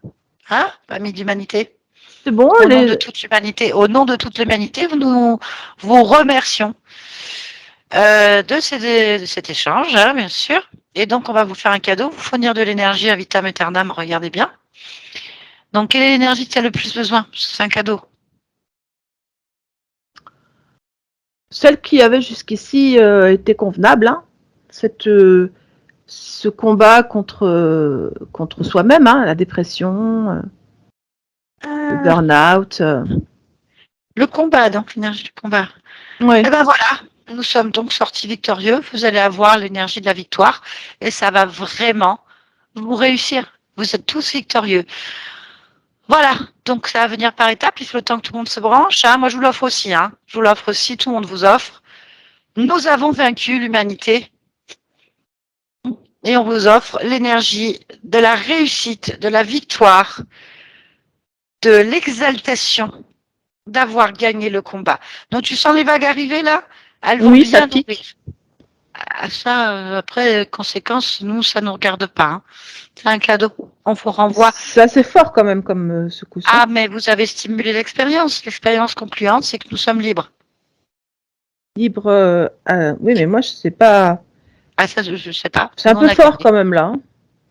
Hein, famille d'humanité? C'est bon, Au nom de toute l'humanité, nous vous remercions de cet échange, hein, bien sûr. Et donc, on va vous faire un cadeau, vous fournir de l'énergie à vitam aeternam, regardez bien. Donc, quelle est l'énergie qui a le plus besoin? C'est un cadeau. celle qui avait jusqu'ici était convenable. Hein. Ce combat contre soi-même, hein, la dépression, le Euh, burn-out. le combat, donc l'énergie du combat. Ouais. Eh ben voilà, nous sommes donc sortis victorieux. Vous allez avoir l'énergie de la victoire et ça va vraiment vous réussir. Vous êtes tous victorieux. Voilà, donc ça va venir par étapes, il faut le temps que tout le monde se branche. Hein. Moi, je vous l'offre aussi. Hein. Je vous l'offre aussi, tout le monde vous offre. Nous avons vaincu l'humanité et on vous offre l'énergie de la réussite, de la victoire, de l'exaltation, d'avoir gagné le combat. Donc, tu sens les vagues arriver là? Elles vont Oui, ça bien nourrir. pique. Ah, ça, après, conséquences, nous, ça ne nous regarde pas. Hein. C'est un cadeau. On vous renvoie. C'est assez fort quand même comme secousse. Ah, mais vous avez stimulé l'expérience. L'expérience concluante, c'est que nous sommes libres. Libre. Oui, mais moi, je sais pas. Ah, ça, je ne sais pas. C'est un Nous, on peu a fort gagné. quand même là. Hein.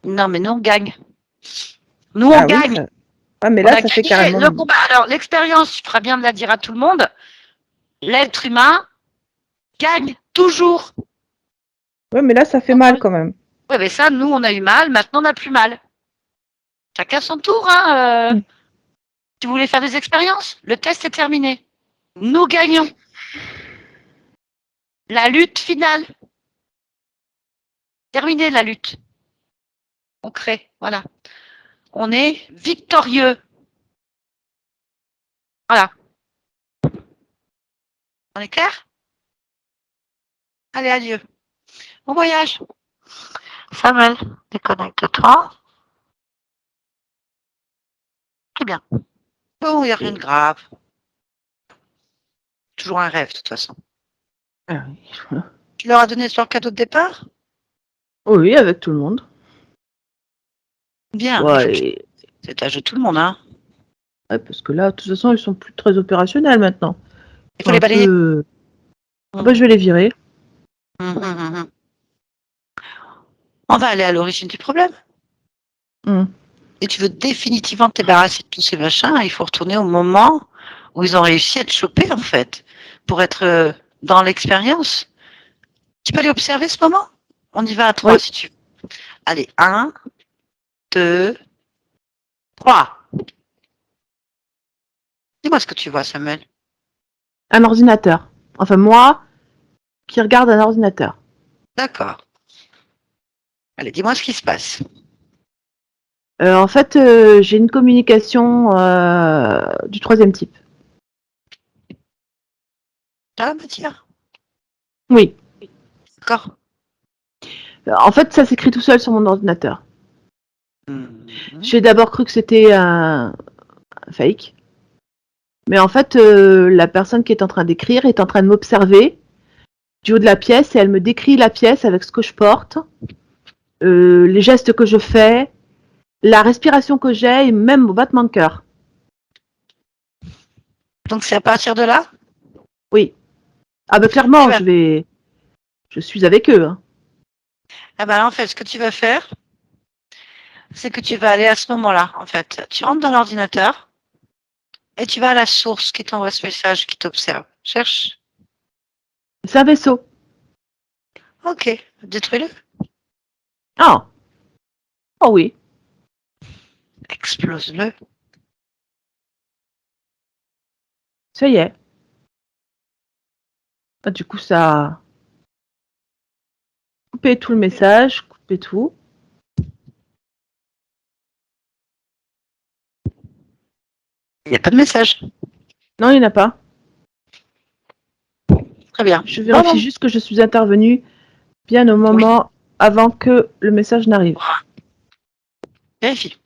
Non, mais nous, on gagne. Nous, on Ah oui, gagne. ça. Ah, mais On là, a ça fait gagné carrément. le combat. Alors, l'expérience, tu feras bien de la dire à tout le monde. L'être humain gagne toujours. Ouais, mais là, ça fait mal quand même. Oui, mais ça, nous, on a eu mal. Maintenant, on n'a plus mal. Chacun son tour. Hein. Tu voulais faire des expériences? Le test est terminé. Nous gagnons. La lutte finale. Terminée, la lutte. On crée. Voilà. On est victorieux. Voilà. On est clair? Allez, adieu. Bon voyage. Samuel, déconnecte-toi. Très bien. Bon, il n'y a rien de grave. Toujours un rêve, de toute façon. Ah oui. Tu leur as donné leur cadeau de départ? Oui, avec tout le monde. Bien. Il faut que Ouais, c'est à jeu tout le monde, hein. ouais, parce que là, de toute façon, ils sont plus très opérationnels maintenant. Il faut Un les balayer. peu. Ah bah, je vais les virer. Hum. On va aller à l'origine du problème. Hum. Et tu veux définitivement te débarrasser de tous ces machins, il faut retourner au moment où ils ont réussi à te choper, en fait, pour être dans l'expérience. Tu peux aller observer ce moment? On y va à 3 Oui, si tu veux. Allez, 1, 2, 3. Dis-moi ce que tu vois, Samuel. un ordinateur. Enfin, moi qui regarde un ordinateur. D'accord. Allez, dis-moi ce qui se passe. En fait, j'ai une communication du troisième type. T'as la matière? Oui. D'accord. En fait, ça s'écrit tout seul sur mon ordinateur. Mhm. J'ai d'abord cru que c'était un fake. Mais en fait, la personne qui est en train d'écrire est en train de m'observer du haut de la pièce et elle me décrit la pièce avec ce que je porte, les gestes que je fais, la respiration que j'ai et même mon battement de cœur. Donc c'est à partir de là? Oui. Ah ben Eh clairement, ben, je suis avec eux. Hein. eh ben, en fait, ce que tu vas faire, c'est que tu vas aller à ce moment-là, en fait. Tu rentres dans l'ordinateur et tu vas à la source qui t'envoie ce message, qui t'observe. Cherche. C'est un vaisseau. Ok, détruis-le. Ah, oh oui. Explose-le. Ça y est. Ah, du coup, ça a coupé tout le message, coupé tout. Il n'y a pas de message. Non, il n'y en a pas. Très bien. Je vérifie juste que je suis intervenue bien au Oui, moment avant que le message n'arrive. vérifie.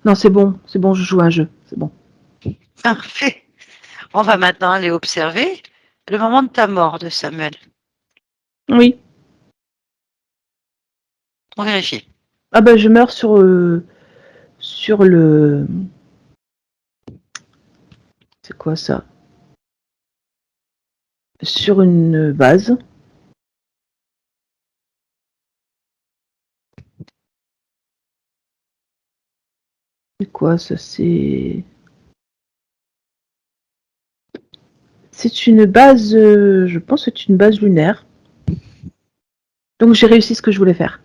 Non, c'est bon, je joue à un jeu, c'est bon. Parfait. On va maintenant aller observer le moment de ta mort de Samuel. Oui. On vérifie. Ah ben, je meurs sur le... C'est quoi ça? Sur une base. C'est quoi ça? C'est une base, je pense que c'est une base lunaire. Donc j'ai réussi ce que je voulais faire.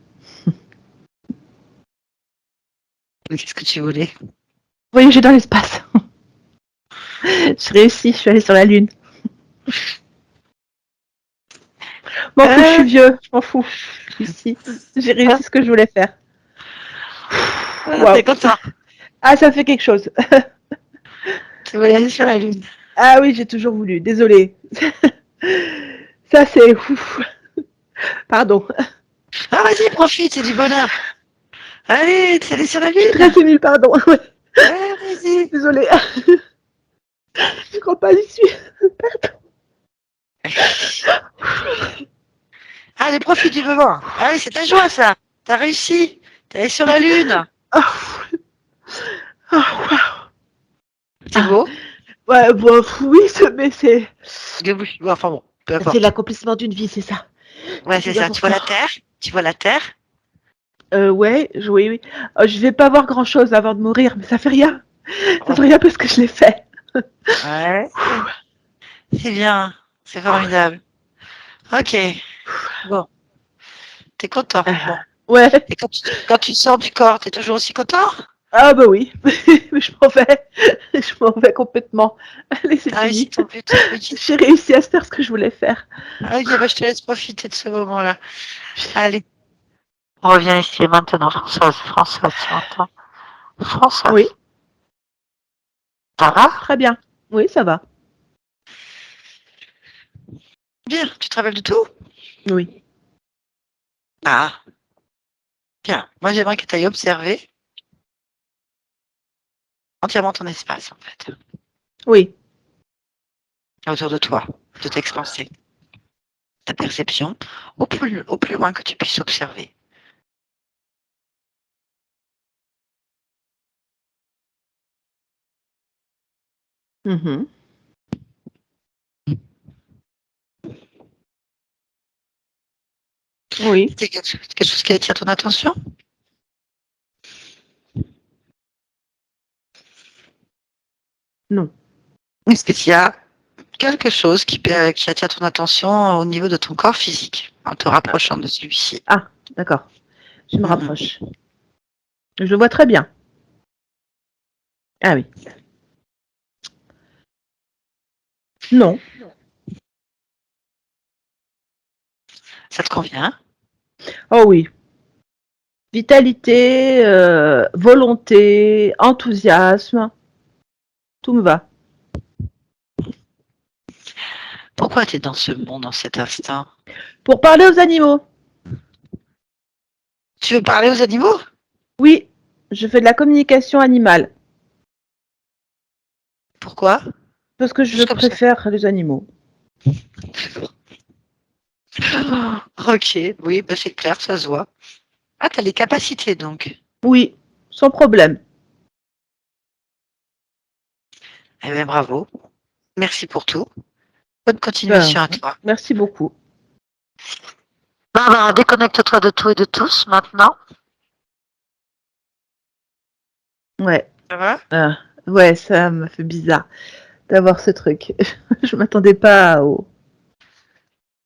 Mais qu'est-ce que tu voulais? Voyager dans l'espace. J'ai réussi, je suis allée sur la Lune. M'en fous, je suis vieux, je m'en fous. Je suis ici. J'ai réussi ce que je voulais faire. Waouh. T'es content. Ah, ça fait quelque chose. Tu voulais aller sur la Lune. Ah oui, j'ai toujours voulu. Désolée. Ça, c'est... Ouf. Pardon. Ah, vas-y, profite, c'est du bonheur. Allez, t'es allé sur la Je suis très Lune. émue, pardon. Ouais, vas-y. Désolée. Je crois pas, j'y suis. Allez, profite du moment. Allez, c'est ta joie, ça. T'as réussi. T'es allé sur la Lune. Ah, waouh. C'est beau. Ouais, bon, oui, mais c'est... Bon, enfin bon, peu C'est importe. l'accomplissement d'une vie, c'est ça. Ouais, C'est c'est bien ça. pour Tu vois ça. la Terre. Tu vois la Terre. Ouais, oui, oui. Je vais pas voir grand-chose avant de mourir, mais ça fait rien. Ça Ouais. fait rien parce que je l'ai fait. Ouais. C'est bien. C'est formidable. Ok. Bon. T'es content. Bon. Ouais. Et quand tu sors du corps, t'es toujours aussi content? Ah bah oui. Mais je m'en vais. Je m'en vais complètement. Allez, c'est T'as réussi fini. ton but. Oui. J'ai réussi à faire ce que je voulais faire. Ok, bah, je te laisse profiter de ce moment-là. Allez. On revient ici maintenant, Françoise. Françoise, tu entends? Françoise. Oui, Ça va? très bien. Oui, ça va. Bien. Tu te rappelles de tout? Oui. Ah, bien. Moi, j'aimerais que tu ailles observer entièrement ton espace, en fait, Oui. autour de toi, de t'expanser, ta perception, au plus loin que tu puisses observer. Mhm. Oui. C'est quelque chose qui attire ton attention? Non. Est-ce qu'il y a quelque chose qui attire ton attention au niveau de ton corps physique, en te rapprochant de celui-ci? Ah, d'accord. Je me Mhm. rapproche. Je le vois très bien. Ah oui. Non. Ça te convient? Oh oui. Vitalité, volonté, enthousiasme, tout me va. Pourquoi tu es dans ce monde en cet instant? Pour parler aux animaux, Tu veux parler aux animaux? oui, je fais de la communication animale Pourquoi? parce que je Juste comme ça. préfère les animaux. Ok, oui, bah c'est clair, ça se voit. Ah, tu as les capacités donc. Oui, sans problème. Eh bien, bravo. Merci pour tout. Bonne Ben, continuation à toi. merci beaucoup. Barbara, déconnecte-toi de tout et de tous maintenant. Ouais, Ça va? ouais, ça me fait bizarre d'avoir ce truc. Je m'attendais pas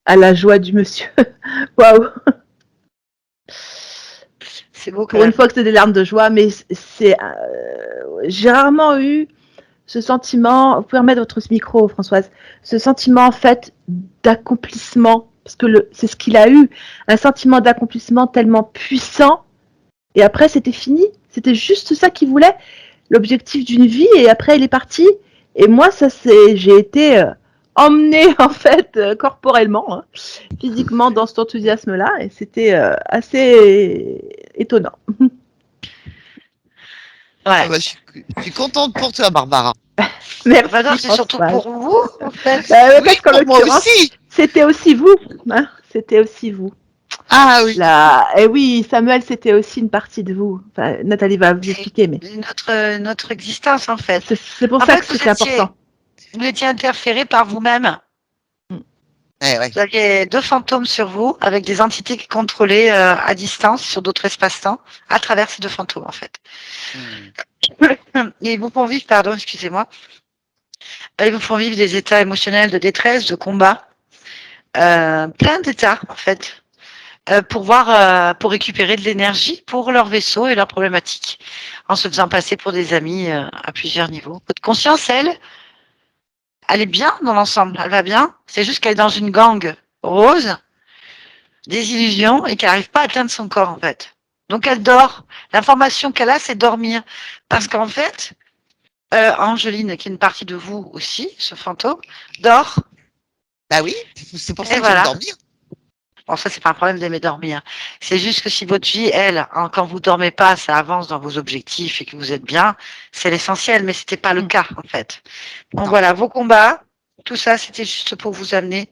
à la joie du monsieur. Waouh. C'est beau quand Pour une même. fois que c'est des larmes de joie, mais j'ai rarement eu ce sentiment. Vous pouvez remettre votre micro, Françoise. Ce sentiment en fait d'accomplissement, parce que c'est ce qu'il a eu, un sentiment d'accomplissement tellement puissant. Et après, c'était fini. C'était juste ça qu'il voulait, l'objectif d'une vie. Et après, il est parti. Et moi, j'ai été emmenée en fait corporellement, hein, physiquement dans cet enthousiasme-là. Et c'était assez étonnant. Ah Ouais. bah, je suis contente pour toi, Barbara. Bah non, Merci c'est surtout Françoise. pour vous, en fait. Ouais, Oui, parce qu'en pour moi l'occurrence, aussi. c'était aussi vous. Hein, c'était aussi vous. Ah oui. Là, et oui, Samuel, c'était aussi une partie de vous. Enfin, Nathalie va vous C'est expliquer, mais notre existence, en fait. c'est pour En ça fait, que c'était important. vous étiez interféré par vous-même. Eh ouais. Vous aviez deux fantômes sur vous, avec des entités qui contrôlaient à distance, sur d'autres espaces-temps, à travers ces deux fantômes, en fait. Hmm. Et ils vous font vivre, pardon, excusez-moi, ils vous font vivre des états émotionnels de détresse, de combat, plein d'états, en fait, pour récupérer de l'énergie pour leur vaisseau et leurs problématiques, en se faisant passer pour des amis à plusieurs niveaux. Votre conscience, elle est bien dans l'ensemble, elle va bien. C'est juste qu'elle est dans une gangue rose, des illusions, et qu'elle n'arrive pas à atteindre son corps, en fait. Donc elle dort. L'information qu'elle a, c'est dormir. Parce qu'en fait, Angeline, qui est une partie de vous aussi, ce fantôme, dort. Bah oui, c'est pour ça Et que j'aime voilà. dormir. Bon, ça, c'est pas un problème d'aimer dormir. C'est juste que si votre vie, elle, quand vous dormez pas, ça avance dans vos objectifs et que vous êtes bien, c'est l'essentiel, mais c'était pas le Mm. cas, en fait. Donc Non. voilà, vos combats, tout ça, c'était juste pour vous amener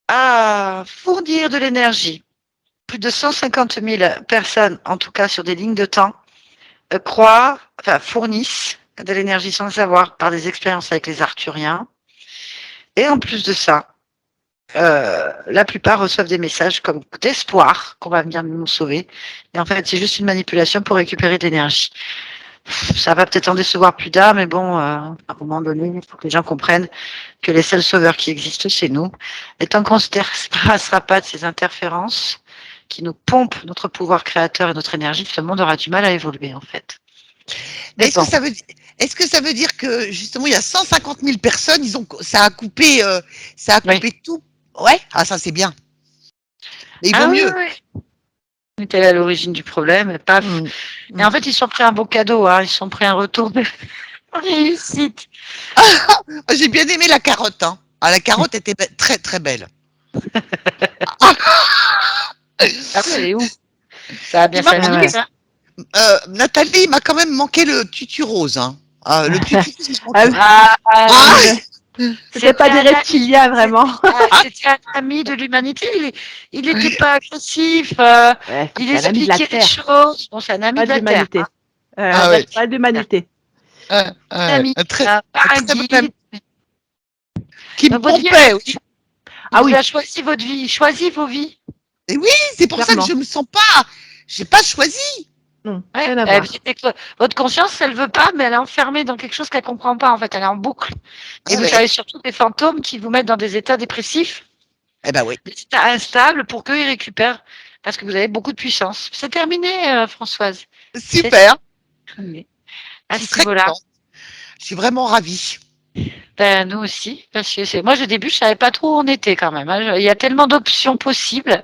à fournir de l'énergie. Plus de 150 000 personnes, en tout cas sur des lignes de temps, fournissent de l'énergie sans le savoir par des expériences avec les Arthuriens. Et en plus de ça, la plupart reçoivent des messages comme d'espoir qu'on va venir nous sauver. Et en fait, c'est juste une manipulation pour récupérer de l'énergie. Ça va peut-être en décevoir plus tard, mais bon, à un moment donné, il faut que les gens comprennent que les seuls sauveurs qui existent, c'est nous. Et tant qu'on ne se débarrassera pas de ces interférences qui nous pompent notre pouvoir créateur et notre énergie, ce monde aura du mal à évoluer, en fait. Mais Est-ce que bon, ça veut dire, est-ce que ça veut dire que justement il y a 150 000 personnes, ça a oui. coupé tout? Ouais, ah ça c'est bien. Mais il vaut Ah oui, oui, mieux. oui. On était à l'origine du problème, et paf. Mm. Et en Mm. fait, ils se sont pris un beau cadeau, hein. Ils se sont pris un retour de réussite. J'ai bien aimé la carotte, hein. Ah, la carotte était très très belle. Ah oui, elle est où? Ça a bien Il m'a Ah s'amuser, ouais. manqué, ça. Nathalie, il m'a quand même manqué le tutu rose, hein. Ah, le tutu rose m'a Ah manqué. oui, Ah, Ah, c'était pas des un ami, reptiliens vraiment. c'était un ami de l'humanité. Il n'était pas agressif. Ouais, Il c'est un ami de la expliquait les Terre, choses. Bon, c'est un ami pas de de la Terre, hein. l'humanité. ah ouais, Pas de l'humanité. Un ami, un très bon ami paradis. qui me Donc, votre vie, pompait, oui. Ah il vous a oui, choisi votre vie. Choisis vos vies. Et oui, c'est pour ça que clairement. je me sens pas, j'ai pas choisi. Non, Ouais, rien à voir. votre conscience, elle veut pas, mais elle est enfermée dans quelque chose qu'elle comprend pas. En fait, elle est en boucle. Et Eh vous ouais, avez surtout des fantômes qui vous mettent dans des états dépressifs, eh ben oui. des états instables pour qu'ils récupèrent, parce que vous avez beaucoup de puissance. C'est terminé, Françoise. C'est Super, terminé. je À suis ce très niveau-là, contente. Je suis vraiment ravie. ben, nous aussi, parce que moi, au début, je savais pas trop où on était quand même, hein. Il y a tellement d'options possibles,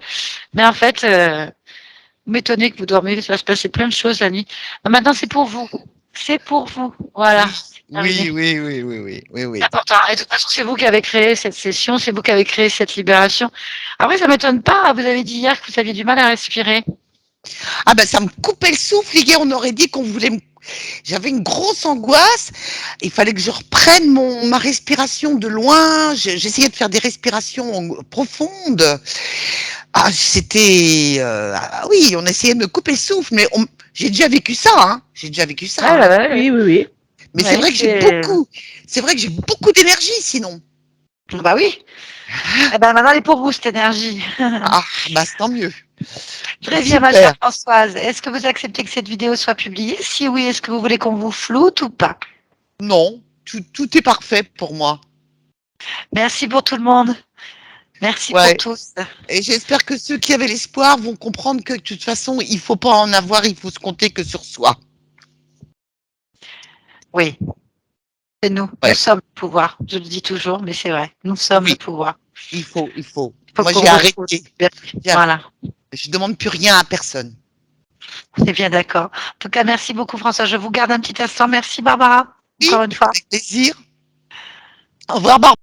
mais en fait, vous m'étonnez que vous dormez, il va se passer plein de choses la nuit. Maintenant, c'est pour vous. C'est pour vous. Voilà, Oui, c'est oui, terminé. oui, oui, oui, oui, oui, C'est oui. important. Et de toute façon, c'est vous qui avez créé cette session, c'est vous qui avez créé cette libération. Après, ça m'étonne pas. Vous avez dit hier que vous aviez du mal à respirer. Ah ben ça me coupait le souffle. Hier, on aurait dit qu'on voulait j'avais une grosse angoisse. Il fallait que je reprenne ma respiration de loin. J'essayais de faire des respirations profondes. Ah, c'était, ah oui, on essayait de me couper le souffle, mais j'ai déjà vécu ça, hein. J'ai déjà vécu ça, Ouais, hein. ouais, ouais. Oui, oui, oui. Mais Ouais, c'est vrai que j'ai beaucoup d'énergie sinon. bah oui. Eh ben, maintenant, elle est pour vous, cette énergie. Ah, bah, c'est tant mieux. Très bien, ma chère Super. Françoise. Est-ce que vous acceptez que cette vidéo soit publiée? Si oui, est-ce que vous voulez qu'on vous floute ou pas? Non, tout est parfait pour moi. Merci pour tout le monde. Merci pour Ouais. tous. Et j'espère que ceux qui avaient l'espoir vont comprendre que de toute façon, il faut pas en avoir, il faut se compter que sur soi. Oui, c'est nous. Nous Ouais. sommes le pouvoir. Je le dis toujours, mais c'est vrai. Nous sommes le Oui, pouvoir. il faut, il faut. Il faut Moi, qu'on j'ai retrouve. arrêté. J'ai arrêté. Voilà. Je demande plus rien à personne. On est bien d'accord. En tout cas, merci beaucoup, François. Je vous garde un petit instant. Merci, Barbara. Oui, Encore une fois. avec plaisir. Au revoir, Barbara.